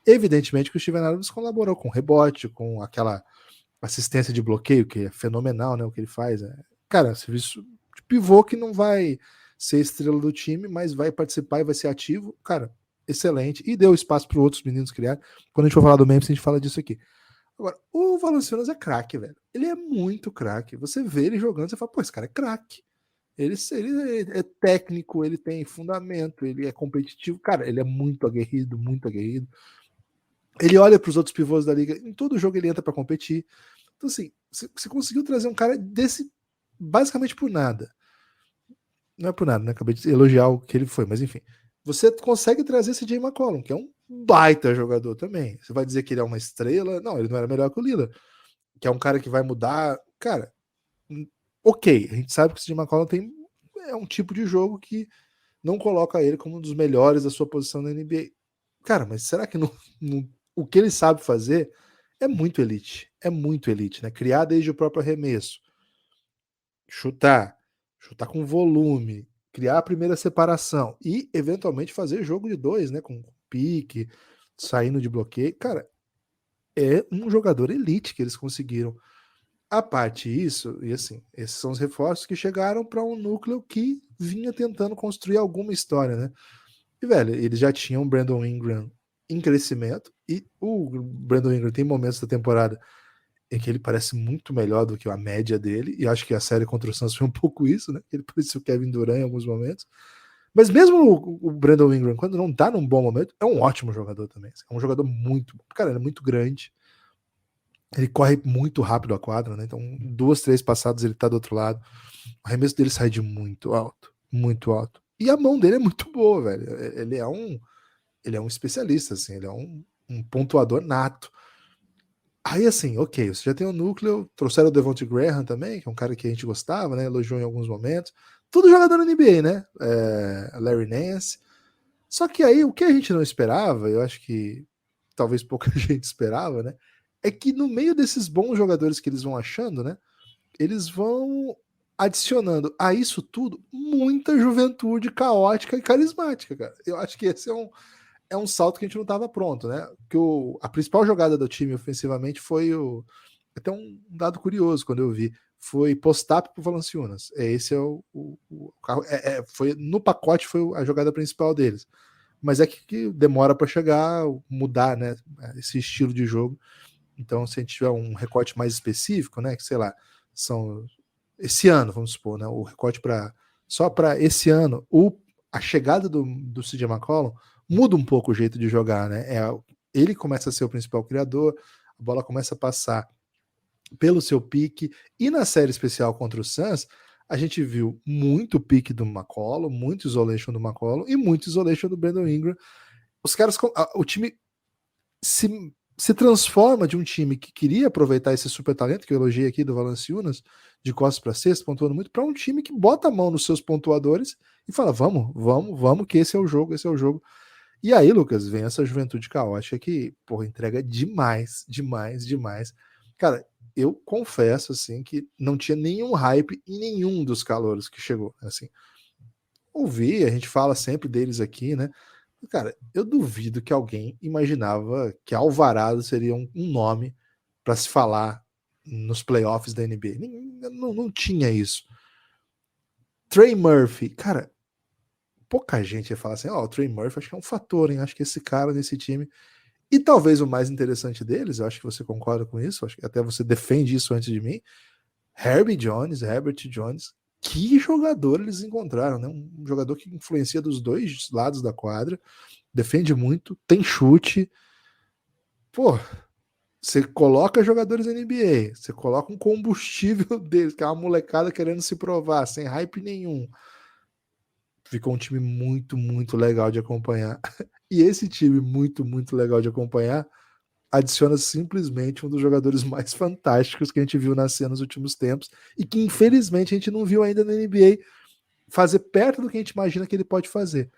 Evidentemente que o Steven Adams colaborou com rebote, com aquela assistência de bloqueio, que é fenomenal, né? O que ele faz. Cara, serviço de pivô que não vai ser estrela do time, mas vai participar e vai ser ativo. Cara, excelente. E deu espaço para outros meninos criar. Quando a gente for falar do Memphis, a gente fala disso aqui. Agora, o Valanciunas é craque, velho. Ele é muito craque. Você vê ele jogando, você fala, pô, esse cara é craque. Ele é técnico, ele tem fundamento, ele é competitivo. Cara, ele é muito aguerrido, muito aguerrido. Ele olha para os outros pivôs da liga, em todo jogo ele entra para competir. Então, assim, você conseguiu trazer um cara desse basicamente por nada. Não é por nada, né? Acabei de elogiar o que ele foi, mas enfim. Você consegue trazer esse Jay McCollum, que é um baita jogador também. Você vai dizer que ele é uma estrela? Não, ele não era melhor que o Lillard, que é um cara que vai mudar. Cara, ok, a gente sabe que o CJ McCollum é um tipo de jogo que não coloca ele como um dos melhores da sua posição na NBA. Cara, mas será que o que ele sabe fazer é muito elite, né? Criar desde o próprio arremesso, chutar, chutar com volume, criar a primeira separação e eventualmente fazer jogo de dois, né? Com pique, saindo de bloqueio. Cara, é um jogador elite que eles conseguiram. A parte isso, e assim, esses são os reforços que chegaram para um núcleo que vinha tentando construir alguma história, né? E, velho, eles já tinham o Brandon Ingram em crescimento, e o Brandon Ingram tem momentos da temporada em que ele parece muito melhor do que a média dele, e acho que a série contra o Suns foi um pouco isso, né? Ele parecia o Kevin Durant em alguns momentos. Mas mesmo o Brandon Ingram, quando não tá num bom momento, é um ótimo jogador também. É um jogador muito bom. Cara, ele é muito grande. Ele corre muito rápido a quadra, né? Então, 2, 3 passadas ele tá do outro lado. O arremesso dele sai de muito alto, muito alto. E a mão dele é muito boa, velho. Ele é um especialista, assim, ele é um pontuador nato. Aí, assim, ok, você já tem o núcleo, trouxeram o Devontae Graham também, que é um cara que a gente gostava, né? Elogiou em alguns momentos. Tudo jogador na NBA, né? Larry Nance. Só que aí, o que a gente não esperava, eu acho que talvez pouca gente esperava, né? É que no meio desses bons jogadores que eles vão achando, né? Eles vão adicionando a isso tudo muita juventude caótica e carismática, cara. Eu acho que esse é um salto que a gente não estava pronto, né? Que a principal jogada do time ofensivamente foi até um dado curioso quando eu vi, foi post-up pro Valanciunas. Esse é o carro. Foi no pacote foi a jogada principal deles. Mas é que demora para chegar, mudar, né? Esse estilo de jogo. Então, se a gente tiver um recorte mais específico, né? Que sei lá, são esse ano, vamos supor, né? O recorte para só para esse ano, a chegada do CJ McCollum muda um pouco o jeito de jogar, né? Ele começa a ser o principal criador, a bola começa a passar pelo seu pique, e na série especial contra o Suns, a gente viu muito pique do McCollum, muito isolation do McCollum e muito isolation do Brandon Ingram. Os caras, o time se transforma de um time que queria aproveitar esse super talento que eu elogiei aqui do Valanciunas, de costas para cesta, pontuando muito, para um time que bota a mão nos seus pontuadores e fala: vamos, que esse é o jogo, esse é o jogo. E aí, Lucas, vem essa juventude caótica que, porra, entrega demais, demais, demais. Cara, eu confesso, assim, que não tinha nenhum hype em nenhum dos calouros que chegou, assim. Ouvi, a gente fala sempre deles aqui, né? Cara, eu duvido que alguém imaginava que Alvarado seria um nome para se falar nos playoffs da NBA. Não tinha isso. Trey Murphy, cara, pouca gente ia falar assim: ó, o Trey Murphy acho que é um fator, hein? Acho que esse cara nesse time. E talvez o mais interessante deles, eu acho que você concorda com isso, acho que até você defende isso antes de mim. Herbert Jones, que jogador eles encontraram, né? Um jogador que influencia dos dois lados da quadra, defende muito, tem chute. Pô, você coloca jogadores da NBA, você coloca um combustível deles, que é uma molecada querendo se provar, sem hype nenhum. Ficou um time muito, muito legal de acompanhar. E esse time muito, muito legal de acompanhar adiciona simplesmente um dos jogadores mais fantásticos que a gente viu nascer nos últimos tempos e que infelizmente a gente não viu ainda na NBA fazer perto do que a gente imagina que ele pode fazer.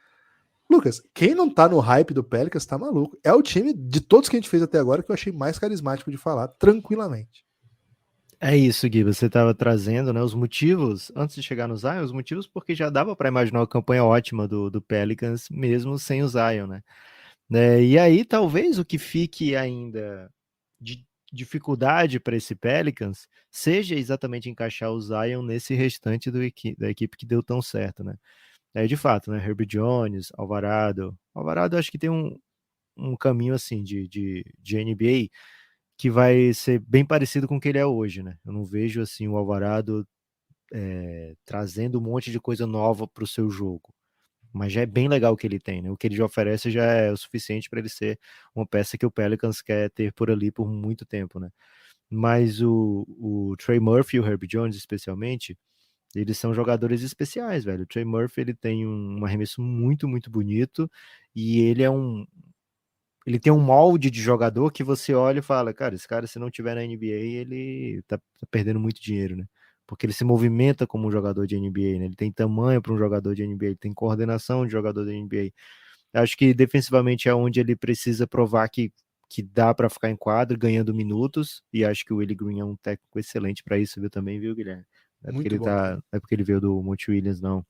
Lucas, quem não tá no hype do Pelicans tá maluco. É o time de todos que a gente fez até agora que eu achei mais carismático de falar, tranquilamente. É isso, Gui, você estava trazendo, né, os motivos, antes de chegar no Zion, os motivos porque já dava para imaginar uma campanha ótima do Pelicans, mesmo sem o Zion, né? E aí, talvez o que fique ainda de dificuldade para esse Pelicans seja exatamente encaixar o Zion nesse restante da equipe que deu tão certo, né? De fato, né, Herbie Jones, Alvarado acho que tem um caminho, assim, de NBA que vai ser bem parecido com o que ele é hoje, né? Eu não vejo assim o Alvarado trazendo um monte de coisa nova para o seu jogo, mas já é bem legal o que ele tem, né? O que ele já oferece já é o suficiente para ele ser uma peça que o Pelicans quer ter por ali por muito tempo, né? Mas o Trey Murphy e o Herbie Jones, especialmente, eles são jogadores especiais, velho. O Trey Murphy ele tem um arremesso muito, muito bonito e ele tem um molde de jogador que você olha e fala, cara, esse cara, se não tiver na NBA, ele tá perdendo muito dinheiro, né? Porque ele se movimenta como um jogador de NBA, né? Ele tem tamanho para um jogador de NBA, ele tem coordenação de jogador de NBA. Acho que defensivamente é onde ele precisa provar que dá para ficar em quadro, ganhando minutos, e acho que o Willie Green é um técnico excelente para isso, viu, também, viu, Guilherme? Não é porque Muito ele bom tá, também. não é porque ele veio do Monte Williams, não.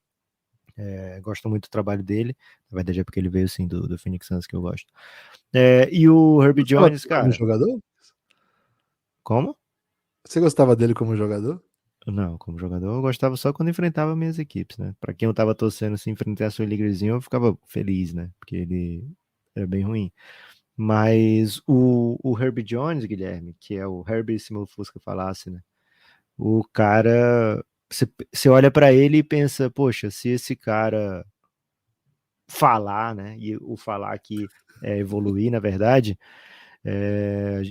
Gosto muito do trabalho dele. Na verdade, é porque ele veio, sim, do Phoenix Suns, que eu gosto. E o Você Herbie gostava Jones, dele como cara, jogador? como? Você gostava dele como jogador? Não, como jogador, eu gostava só quando enfrentava minhas equipes, né? Pra quem eu tava torcendo, se enfrentasse o Ligrezinho, eu ficava feliz, né? Porque ele era bem ruim. Mas o Herbie Jones, Guilherme, que é o Herbie, se meu Fusca falasse, né? O cara, você olha pra ele e pensa, poxa, se esse cara falar, né? E o falar aqui é evoluir, na verdade,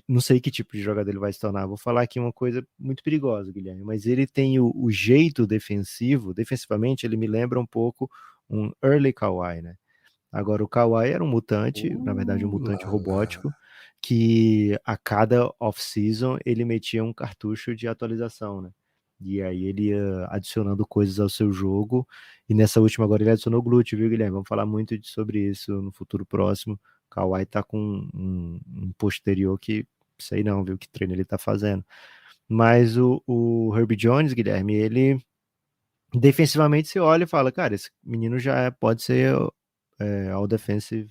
Não sei que tipo de jogador ele vai se tornar. Vou falar aqui uma coisa muito perigosa, Guilherme, mas ele tem o jeito defensivamente, ele me lembra um pouco um early Kawhi, né? Agora, o Kawhi era um mutante, na verdade, um mutante Lá, lá. robótico, que a cada off-season ele metia um cartucho de atualização, né? E aí ele ia adicionando coisas ao seu jogo. E nessa última agora ele adicionou glúteo, viu, Guilherme? Vamos falar muito sobre isso no futuro próximo. O Kawhi tá com um posterior que sei não, viu, que treino ele tá fazendo. Mas o Herbie Jones, Guilherme, ele defensivamente você olha e fala, cara, esse menino pode ser all defensive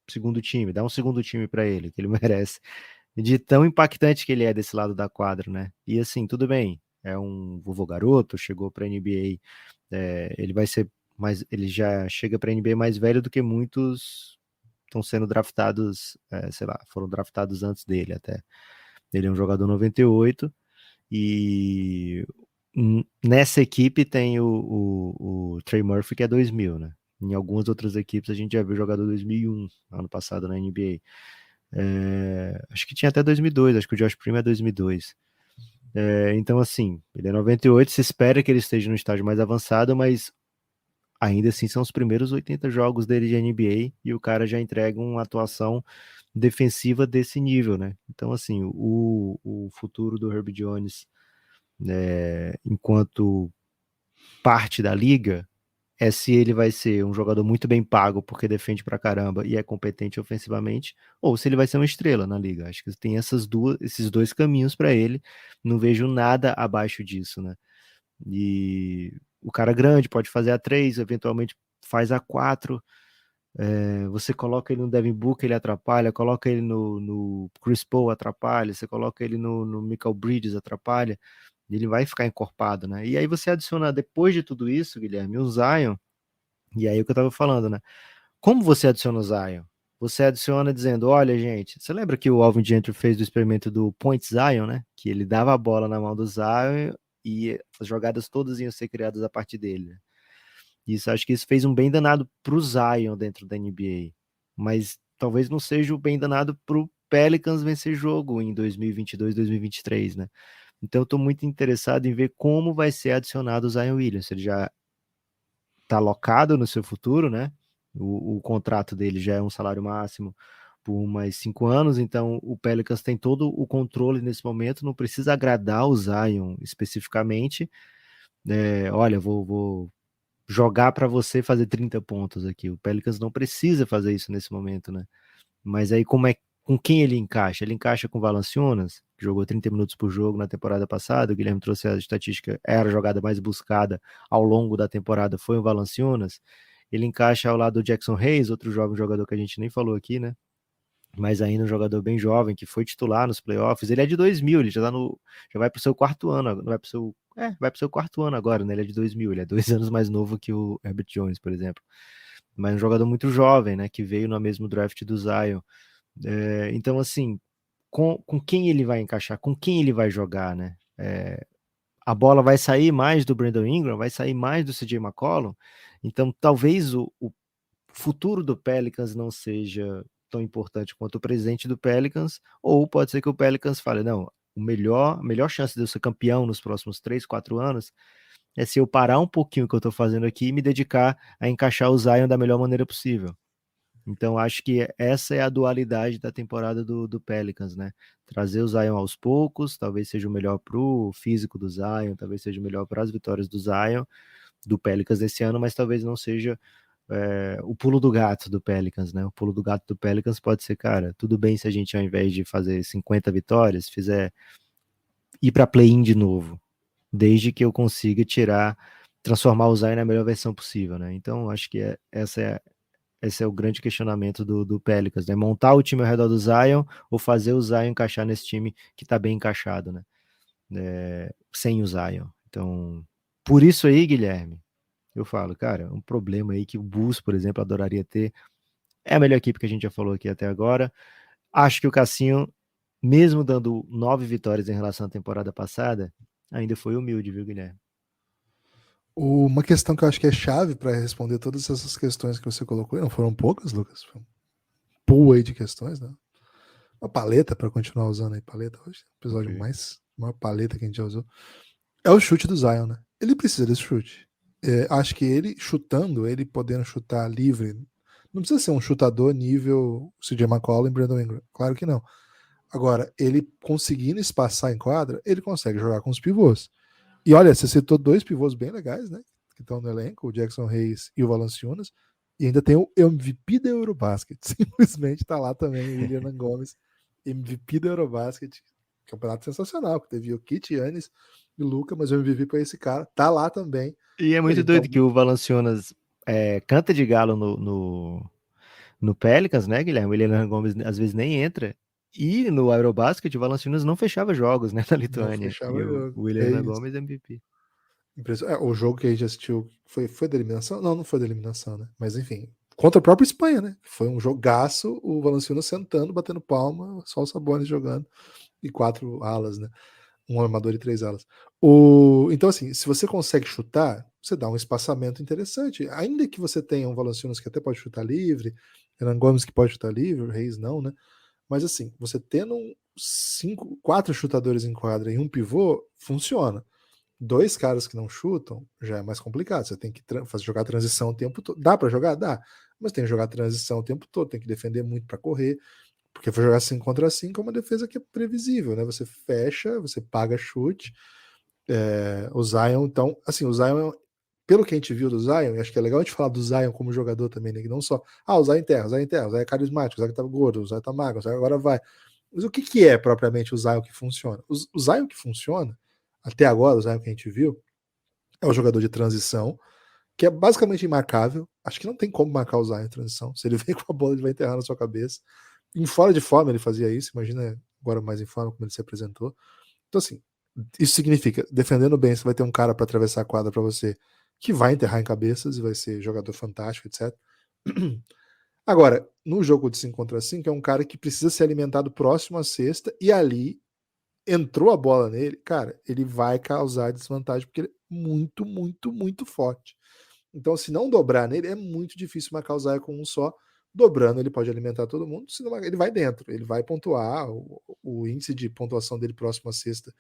segundo time, dá um segundo time para ele, que ele merece. De tão impactante que ele é desse lado da quadra, né? E assim, tudo bem, é um vovô garoto, chegou para NBA, ele vai ser mais, ele já chega para NBA mais velho do que muitos estão sendo draftados, sei lá, foram draftados antes dele até. Ele é um jogador 98 e nessa equipe tem o Trey Murphy, que é 2000, né? Em algumas outras equipes a gente já viu jogador 2001, ano passado na NBA. Acho que tinha até 2002, acho que o Josh Primo é 2002. Então, assim, ele é 98, se espera que ele esteja no estágio mais avançado, mas ainda assim são os primeiros 80 jogos dele de NBA e o cara já entrega uma atuação defensiva desse nível, né? Então, assim, o futuro do Herbie Jones, enquanto parte da liga, é se ele vai ser um jogador muito bem pago porque defende pra caramba e é competente ofensivamente, ou se ele vai ser uma estrela na liga. Acho que tem esses dois caminhos para ele. Não vejo nada abaixo disso, né? E o cara grande pode fazer a 3, eventualmente faz a 4. Você coloca ele no Devin Booker, ele atrapalha, coloca ele no Chris Paul, atrapalha, você coloca ele no Michael Bridges, atrapalha, ele vai ficar encorpado, né? E aí você adiciona, depois de tudo isso, Guilherme, o Zion, e aí o que eu tava falando, né? Como você adiciona o Zion? Você adiciona dizendo, olha, gente, você lembra que o Alvin Gentry fez o experimento do Point Zion, né? Que ele dava a bola na mão do Zion e as jogadas todas iam ser criadas a partir dele, né? Isso, acho que isso fez um bem danado pro Zion dentro da NBA, mas talvez não seja o bem danado pro Pelicans vencer jogo em 2022, 2023, né? Então eu tô muito interessado em ver como vai ser adicionado o Zion Williams. Ele já tá alocado no seu futuro, né? O contrato dele já é um salário máximo por mais 5 anos, então o Pelicans tem todo o controle nesse momento, não precisa agradar o Zion especificamente. Olha, vou jogar para você fazer 30 pontos aqui. O Pelicans não precisa fazer isso nesse momento, né? Mas aí com quem ele encaixa? Ele encaixa com o Valanciunas, que jogou 30 minutos por jogo na temporada passada. O Guilherme trouxe a estatística, era a jogada mais buscada ao longo da temporada, foi o Valanciunas. Ele encaixa ao lado do Jackson Hayes, outro jovem jogador que a gente nem falou aqui, né? Mas ainda um jogador bem jovem, que foi titular nos playoffs. Ele é de 2000, ele já vai pro seu quarto ano, vai pro seu quarto ano agora, né? Ele é de 2000, ele é 2 anos mais novo que o Herbert Jones, por exemplo. Mas um jogador muito jovem, né? Que veio no mesmo draft do Zion. Então, assim, com quem ele vai encaixar, com quem ele vai jogar, né? A bola vai sair mais do Brandon Ingram, vai sair mais do CJ McCollum. Então, talvez o futuro do Pelicans não seja tão importante quanto o presente do Pelicans, ou pode ser que o Pelicans fale, não, a melhor chance de eu ser campeão nos próximos 3, 4 anos é se eu parar um pouquinho o que eu estou fazendo aqui e me dedicar a encaixar o Zion da melhor maneira possível. Então, acho que essa é a dualidade da temporada do Pelicans, né? Trazer o Zion aos poucos, talvez seja o melhor para o físico do Zion, talvez seja o melhor para as vitórias do Zion, do Pelicans desse ano, mas talvez não seja o pulo do gato do Pelicans, né? O pulo do gato do Pelicans pode ser, cara, tudo bem se a gente, ao invés de fazer 50 vitórias, fizer ir para play-in de novo, desde que eu consiga transformar o Zion na melhor versão possível, né? Então, acho que esse é o grande questionamento do Pelicans, né? Montar o time ao redor do Zion ou fazer o Zion encaixar nesse time que tá bem encaixado, né? Sem o Zion. Então, por isso aí, Guilherme, eu falo, cara, um problema aí que o Bulls, por exemplo, adoraria ter. É a melhor equipe que a gente já falou aqui até agora. Acho que o Cassinho, mesmo dando 9 vitórias em relação à temporada passada, ainda foi humilde, viu, Guilherme? Uma questão que eu acho que é chave para responder todas essas questões que você colocou, e não foram poucas, Lucas, foi um pool aí de questões, né? Uma paleta, para continuar usando aí, paleta hoje, episódio Ok. maior paleta que a gente já usou, é o chute do Zion, né? Ele precisa desse chute. Acho que ele chutando, ele podendo chutar livre, não precisa ser um chutador nível CJ McCollum e Brandon Ingram, claro que não. Agora, ele conseguindo espaçar em quadra, ele consegue jogar com os pivôs. E olha, você citou dois pivôs bem legais, né? Que estão no elenco, o Jackson Hayes e o Valanciunas. E ainda tem o MVP da Eurobasket. Simplesmente tá lá também o William Gomes, MVP da Eurobasket. Campeonato sensacional, que teve o Kit, Yannis e Luca, mas o MVP para esse cara tá lá também. E é muito Então, doido que o Valanciunas canta de galo no Pelicans, né, Guilherme? O Willian Gomes às vezes nem entra. E no Eurobasket, o Valanciunas não fechava jogos, né, na não Lituânia. fechava E o o jogo. É Willian isso. Gomes MVP. O jogo que a gente assistiu foi da eliminação? Não foi da eliminação, né? Mas enfim, contra a própria Espanha, né? Foi um jogaço, o Valanciunas sentando, batendo palma, só o Sabonis jogando, e 4 alas, né? Um armador e 3 alas. Então, assim, se você consegue chutar, você dá um espaçamento interessante. Ainda que você tenha um Valanciunas que até pode chutar livre, Hernan Gomes que pode chutar livre, o Reis não, né? Mas assim, você tendo 4 chutadores em quadra e um pivô, funciona. 2 caras que não chutam já é mais complicado. Você tem que jogar transição o tempo todo. Dá para jogar? Dá. Mas tem que jogar transição o tempo todo, tem que defender muito para correr. Porque for jogar 5 contra 5 é uma defesa que é previsível, né? Você fecha, você paga chute. O Zion, então, assim, o Zion, pelo que a gente viu do Zion, e acho que é legal a gente falar do Zion como jogador também, né? Que não só, o Zion enterra, o Zion enterra, o Zion é carismático, o Zion tá gordo, o Zion tá magro, o Zion agora vai. Mas o que é propriamente o Zion que funciona? O Zion que funciona, até agora, o Zion que a gente viu, é o jogador de transição, que é basicamente imarcável. Acho que não tem como marcar o Zion em transição. Se ele vem com a bola, ele vai enterrar na sua cabeça. Em fora de forma ele fazia isso, imagina agora mais em forma como ele se apresentou. Então, assim, isso significa, defendendo bem, você vai ter um cara para atravessar a quadra para você que vai enterrar em cabeças e vai ser jogador fantástico, etc. Agora, no jogo de 5 contra 5, é um cara que precisa ser alimentado próximo à cesta e ali entrou a bola nele, cara, ele vai causar desvantagem porque ele é muito, muito, muito forte. Então, se não dobrar nele, é muito difícil marcar o Zion com um só. Dobrando, ele pode alimentar todo mundo, senão ele vai dentro, ele vai pontuar. O índice de pontuação dele próximo à cesta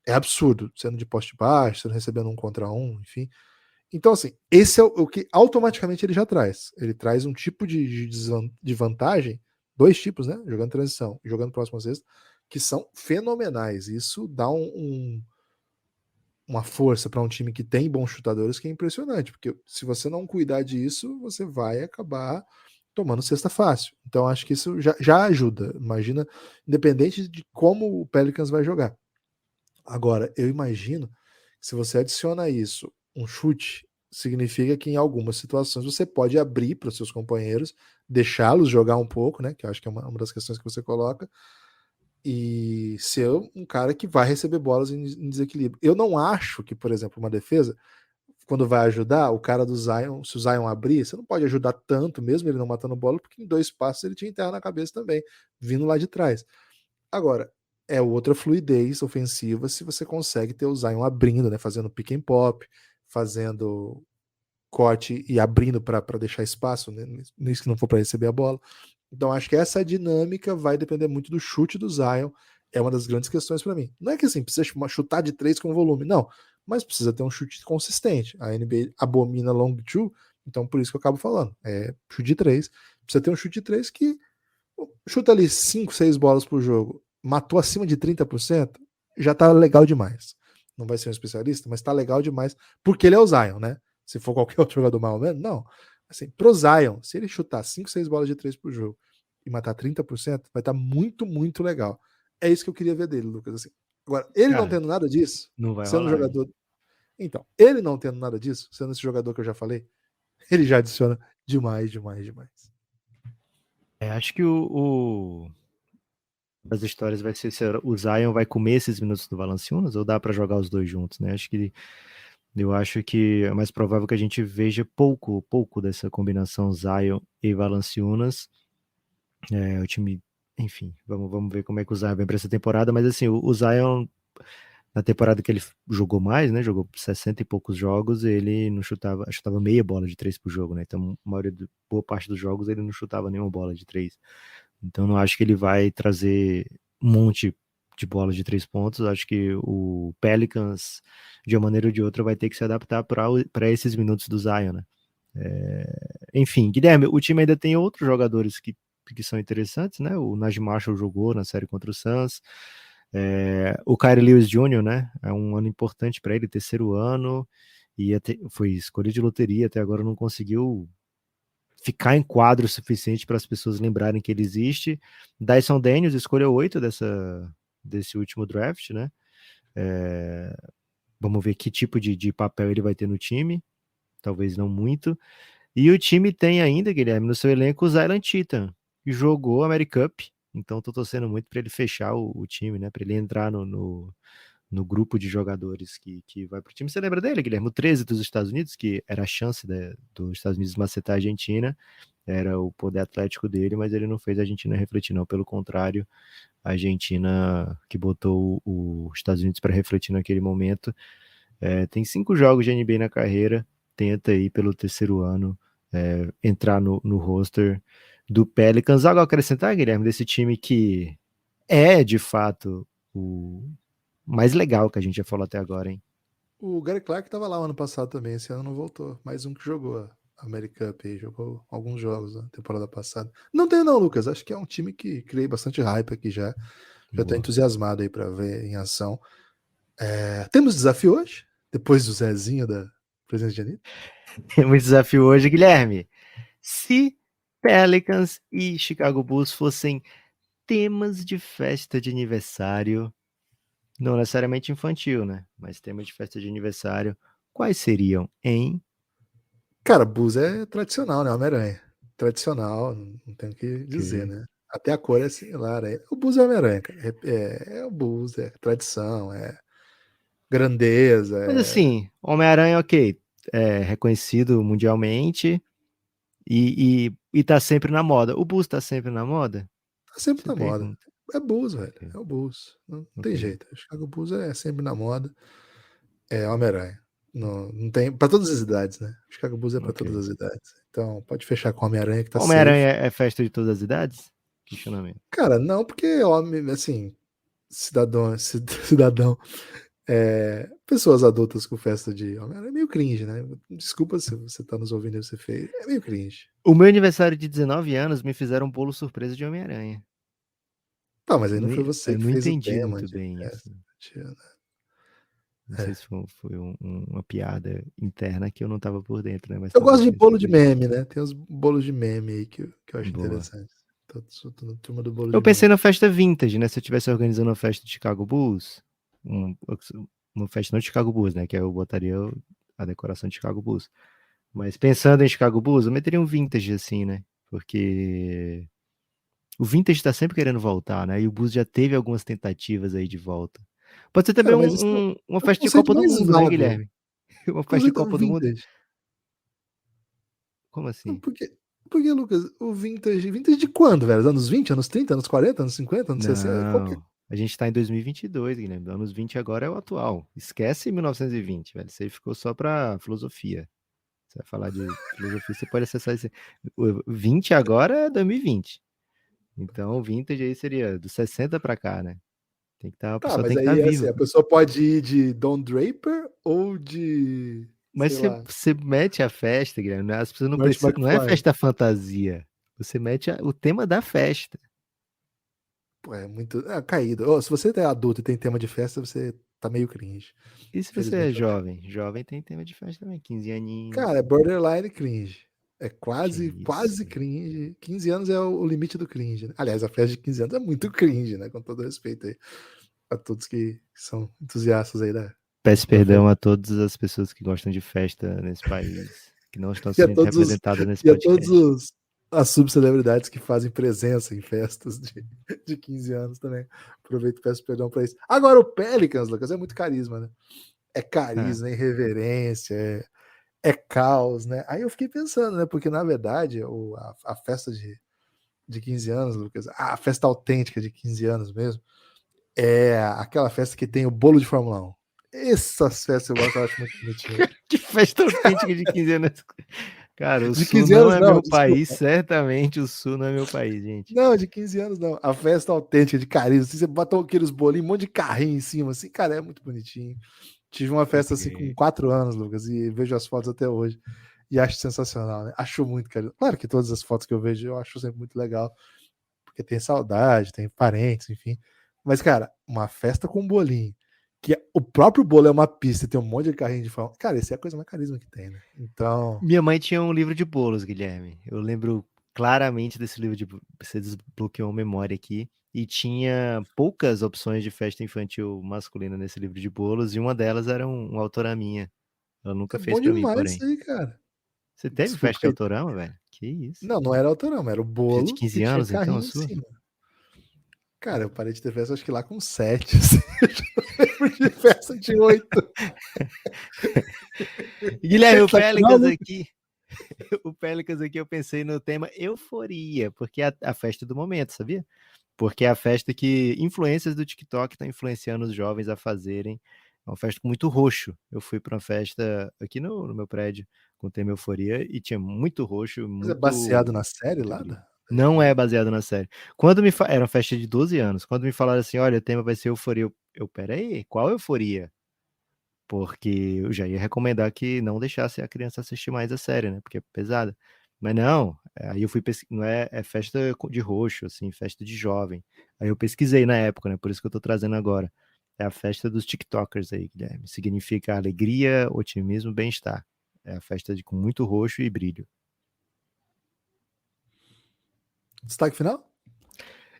é absurdo, sendo de poste baixo, sendo recebendo 1 contra 1, enfim. Então, assim, esse é o que automaticamente ele já traz. Ele traz um tipo de vantagem, 2 tipos, né? Jogando transição e jogando próximo à cesta, que são fenomenais. Isso dá uma força para um time que tem bons chutadores que é impressionante, porque se você não cuidar disso, você vai acabar tomando cesta fácil. Então acho que isso já ajuda. Imagina, independente de como o Pelicans vai jogar. Agora, eu imagino que se você adiciona isso, um chute, significa que em algumas situações você pode abrir para os seus companheiros, deixá-los jogar um pouco, né? Que eu acho que é uma das questões que você coloca, e ser um cara que vai receber bolas em desequilíbrio. Eu não acho que, por exemplo, uma defesa, quando vai ajudar, o cara do Zion, se o Zion abrir, você não pode ajudar tanto, mesmo ele não matando bola, porque em 2 passos ele tinha enterra na cabeça também, vindo lá de trás. Agora, é outra fluidez ofensiva se você consegue ter o Zion abrindo, né, fazendo pick and pop, fazendo corte e abrindo para deixar espaço, né, nisso que não for para receber a bola. Então acho que essa dinâmica vai depender muito do chute do Zion, é uma das grandes questões para mim. Não é que assim, precisa chutar de 3 com volume, não, mas precisa ter um chute consistente. A NBA abomina long two, então por isso que eu acabo falando, chute de 3, precisa ter um chute de 3 que chuta ali 5, 6 bolas por jogo, matou acima de 30%, já tá legal demais. Não vai ser um especialista, mas tá legal demais, porque ele é o Zion, né? Se for qualquer outro jogador mal ou menos, não. Assim, pro Zion, se ele chutar 5, 6 bolas de 3 por jogo e matar 30%, vai estar muito, muito legal. É isso que eu queria ver dele, Lucas. Assim. Agora, ele não Cara, tendo nada disso, não vai sendo um rolar. jogador. Então, ele não tendo nada disso, sendo esse jogador que eu já falei, ele já adiciona demais, demais, demais. Acho que das histórias vai ser se o Zion vai comer esses minutos do Valanciunas ou dá para jogar os dois juntos, né? Eu acho que é mais provável que a gente veja pouco dessa combinação Zion e Valanciunas. O time, enfim, vamos ver como é que o Zion vem para essa temporada, mas assim, o Zion na temporada que ele jogou mais, né? Jogou 60 e poucos jogos, ele não chutava meia bola de 3 por jogo, né? Então, boa parte dos jogos ele não chutava nenhuma bola de 3. Então não acho que ele vai trazer um monte de bola de 3 pontos. Acho que o Pelicans, de uma maneira ou de outra, vai ter que se adaptar para esses minutos do Zion, né? Enfim, Guilherme, o time ainda tem outros jogadores que são interessantes, né? O Najee Marshall jogou na série contra o Suns. O Kyrie Lewis Jr., né? É um ano importante para ele, terceiro ano, e foi escolha de loteria, até agora não conseguiu ficar em quadro o suficiente para as pessoas lembrarem que ele existe. Dyson Daniels, escolha 8 desse último draft, né? Vamos ver que tipo de papel ele vai ter no time, talvez não muito. E o time tem ainda, Guilherme, no seu elenco o Zylan Titan, que jogou a AmeriCup, então tô torcendo muito para ele fechar o time, né? Para ele entrar no grupo de jogadores que vai pro time. Você lembra dele, Guilherme? O 13 dos Estados Unidos, que era a chance dos Estados Unidos macetar a Argentina, era o poder atlético dele, mas ele não fez a Argentina refletir, não. Pelo contrário, a Argentina que botou os Estados Unidos para refletir naquele momento. Tem 5 jogos de NBA na carreira, tenta aí pelo terceiro ano entrar no roster do Pelicans. Algo a acrescentar, Guilherme, desse time que é, de fato, o mais legal que a gente já falou até agora, hein? O Gary Clark estava lá o ano passado também, esse ano não voltou. Mais um que jogou a AmeriCup aí, jogou alguns jogos na temporada passada. Não tem não, Lucas, acho que é um time que criei bastante hype aqui já. Já tô entusiasmado aí para ver em ação. Temos desafio hoje? Depois do Zezinho da presença de Anitta? Temos desafio hoje, Guilherme. Se Pelicans e Chicago Bulls fossem temas de festa de aniversário, não necessariamente infantil, né? Mas temas de festa de aniversário, quais seriam, hein? Cara, Bulls é tradicional, né? Homem-Aranha. Tradicional, não tenho o que dizer, Que... né? Até a cor é similar. O Bulls é Homem-Aranha, cara. É o Bulls, é tradição, é grandeza, Mas assim, Homem-Aranha, ok, é reconhecido mundialmente e tá sempre na moda. O Bulls tá sempre na moda? tá sempre Você na moda. pergunta. É Bulls, velho. Ok, É o Bulls. Não tem ok. jeito. O Chicago Bulls é sempre na moda. É Homem-Aranha. Não tem. Pra todas as idades, né? O Chicago Bulls é pra Ok. todas as idades. Então, pode fechar com Homem-Aranha que tá safe. Homem-Aranha é festa de todas as idades? Questionamento. Cara, não, porque homem, assim, cidadão, pessoas adultas com festa de Homem-Aranha é meio cringe, né? Desculpa se você tá nos ouvindo e você fez. É meio cringe. O meu aniversário de 19 anos me fizeram um bolo surpresa de Homem-Aranha. Tá, mas aí Eu não não, foi você eu que não fez o entendi tema muito de bem, festa. assim. Tia, Não né? sei se foi uma piada interna que eu não tava por dentro, né? Mas Eu talvez gosto de tenha sido bolo de isso. meme, né? Tem os bolos de meme aí que eu acho Boa. interessante. Tô na turma do bolo Eu de pensei meme. na festa vintage, né? Se eu estivesse organizando uma festa de Chicago Bulls, um- uma festa não de Chicago Bulls, né? Que eu botaria a decoração de Chicago Bulls. Mas pensando em Chicago Bulls, eu meteria um vintage assim, né? Porque o vintage tá sempre querendo voltar, né? E o Bulls já teve algumas tentativas aí de volta. Pode ser também Cara, mas isso uma é um festa de conceito Copa do mais Mundo, né, vago. Guilherme? Uma festa de Conceito Copa do Mundo? vintage. Como assim? Porque, Lucas, o vintage de quando, velho? Anos 20, anos 30, anos 40, anos 50, anos 60? Não. A gente tá em 2022, Guilherme. Anos 20 agora é o atual. Esquece 1920, velho. Isso aí ficou só pra filosofia. Você vai falar de filosofia, você pode acessar esse. O 20 agora é 2020. Então, o vintage aí seria dos 60 pra cá, né? A Tá, pessoa mas tem que estar aí, assim, viva. a pessoa pode ir de Don Draper ou de, Mas sei lá, você mete a festa, Guilherme, né? As pessoas não Marty precisam. Não é McFly. festa fantasia. Você mete o tema da festa. Pô, é muito. Caído. Ô, se você é adulto e tem tema de festa, você tá meio cringe. E se você é Infelizmente. jovem? Jovem tem tema de festa também. 15 Cara, aninhos. é borderline cringe. É Que quase isso. cringe. 15 anos é o limite do cringe, né? Aliás, a festa de 15 anos é muito cringe, né? Com todo respeito aí a todos que são entusiastas aí Peço da festa. perdão a todas as pessoas que gostam de festa nesse país, que não estão E a sendo todos os, representadas nesse e a todos podcast. as subcelebridades que fazem presença em festas de 15 anos também. Aproveito e peço perdão para isso. Agora, o Pelicans, Lucas, é muito carisma, né? É Ah, carisma, é irreverência, é caos, né? Aí eu fiquei pensando, né? Porque, na verdade, a festa de 15 anos, Lucas, a festa autêntica de 15 anos mesmo, é aquela festa que tem o bolo de Fórmula 1. Essas festas eu gosto, eu acho muito bonitinho. que festa autêntica de 15 anos. Cara, o De Sul 15 não anos é não, meu país, desculpa. certamente o Sul não é meu país, gente. Não, de 15 anos não. A festa autêntica de carisma. Assim, você botou aqueles bolinhos, um monte de carrinho em cima, assim, cara, é muito bonitinho. Tive uma festa assim com Ok. 4 anos, Lucas, e vejo as fotos até hoje. E acho sensacional, né? Acho muito, cara. Claro que todas as fotos que eu vejo eu acho sempre muito legal, porque tem saudade, tem parentes, enfim. Mas, cara, uma festa com bolinho, o próprio bolo é uma pista e tem um monte de carrinho de fã. Cara, essa é a coisa mais carisma que tem, né? Então, Minha mãe tinha um livro de bolos, Guilherme. Eu lembro claramente desse livro de você desbloqueou uma memória aqui. E tinha poucas opções de festa infantil masculina nesse livro de bolos, e uma delas era uma autora minha. Ela é nunca fez bom pra mim, demais isso porém. aí, cara. Você teve Desculpa festa de aí. autorama, velho? Que isso? Não, não era autorama, era o Festa de bolo e 15 tinha anos, então, a carrinho em sua? cima. Cara, eu parei de ter festa acho que lá com 7. Assim. Eu já lembro de festa de 8. Guilherme, o Tá final, Pelicans né? aqui. O Pelicans aqui eu pensei no tema euforia, porque é a festa do momento, sabia? Porque é a festa que influências do TikTok estão influenciando os jovens a fazerem. É uma festa com muito roxo. Eu fui para uma festa aqui no meu prédio com o tema euforia e tinha muito roxo, Mas é baseado muito, na série muito lá brilho. da Não é HBO? baseado na série. Quando era uma festa de 12 anos. Quando me falaram assim, olha, o tema vai ser euforia, peraí, qual euforia? Porque eu já ia recomendar que não deixasse a criança assistir mais a série, né? Porque é pesada. Mas não, aí eu fui pesquisar, não é festa de roxo, assim, festa de jovem. Aí eu pesquisei na época, né? Por isso que eu tô trazendo agora. É a festa dos TikTokers aí, Guilherme. Significa alegria, otimismo, bem-estar. É a festa com muito roxo e brilho. Destaque final?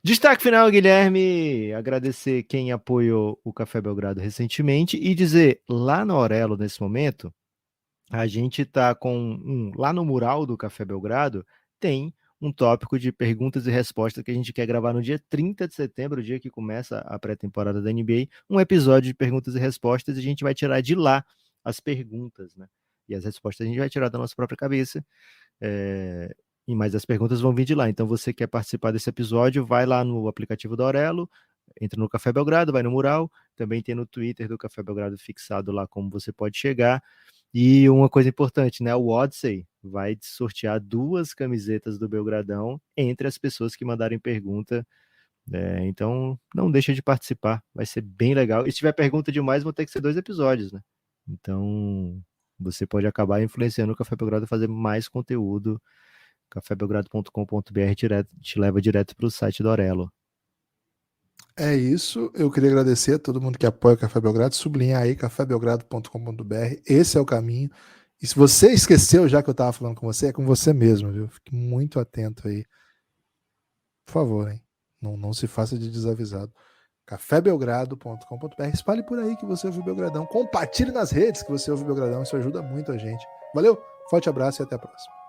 Destaque final, Guilherme. Agradecer quem apoiou o Café Belgrado recentemente e dizer lá na Aurelo, nesse momento, a gente tá com lá no mural do Café Belgrado, tem um tópico de perguntas e respostas que a gente quer gravar no dia 30 de setembro, o dia que começa a pré-temporada da NBA, um episódio de perguntas e respostas, e a gente vai tirar de lá as perguntas, né? E as respostas a gente vai tirar da nossa própria cabeça. E mais as perguntas vão vir de lá. Então, você quer participar desse episódio, vai lá no aplicativo da Aurelo, entra no Café Belgrado, vai no mural, também tem no Twitter do Café Belgrado fixado lá como você pode chegar. E uma coisa importante, né? O Odyssey vai sortear 2 camisetas do Belgradão entre as pessoas que mandarem pergunta. Então, não deixa de participar, vai ser bem legal. E se tiver pergunta demais, vão ter que ser 2 episódios, né? Então, você pode acabar influenciando o Café Belgrado a fazer mais conteúdo. cafébelgrado.com.br te leva direto para o site do Aurelo. É isso. Eu queria agradecer a todo mundo que apoia o Café Belgrado. Sublinhar aí cafébelgrado.com.br. Esse é o caminho. E se você esqueceu já que eu estava falando com você, é com você mesmo, viu? Fique muito atento aí. Por favor, hein? Não se faça de desavisado. cafébelgrado.com.br. Espalhe por aí que você ouviu o Belgradão. Compartilhe nas redes que você ouviu o Belgradão. Isso ajuda muito a gente. Valeu, forte abraço e até a próxima.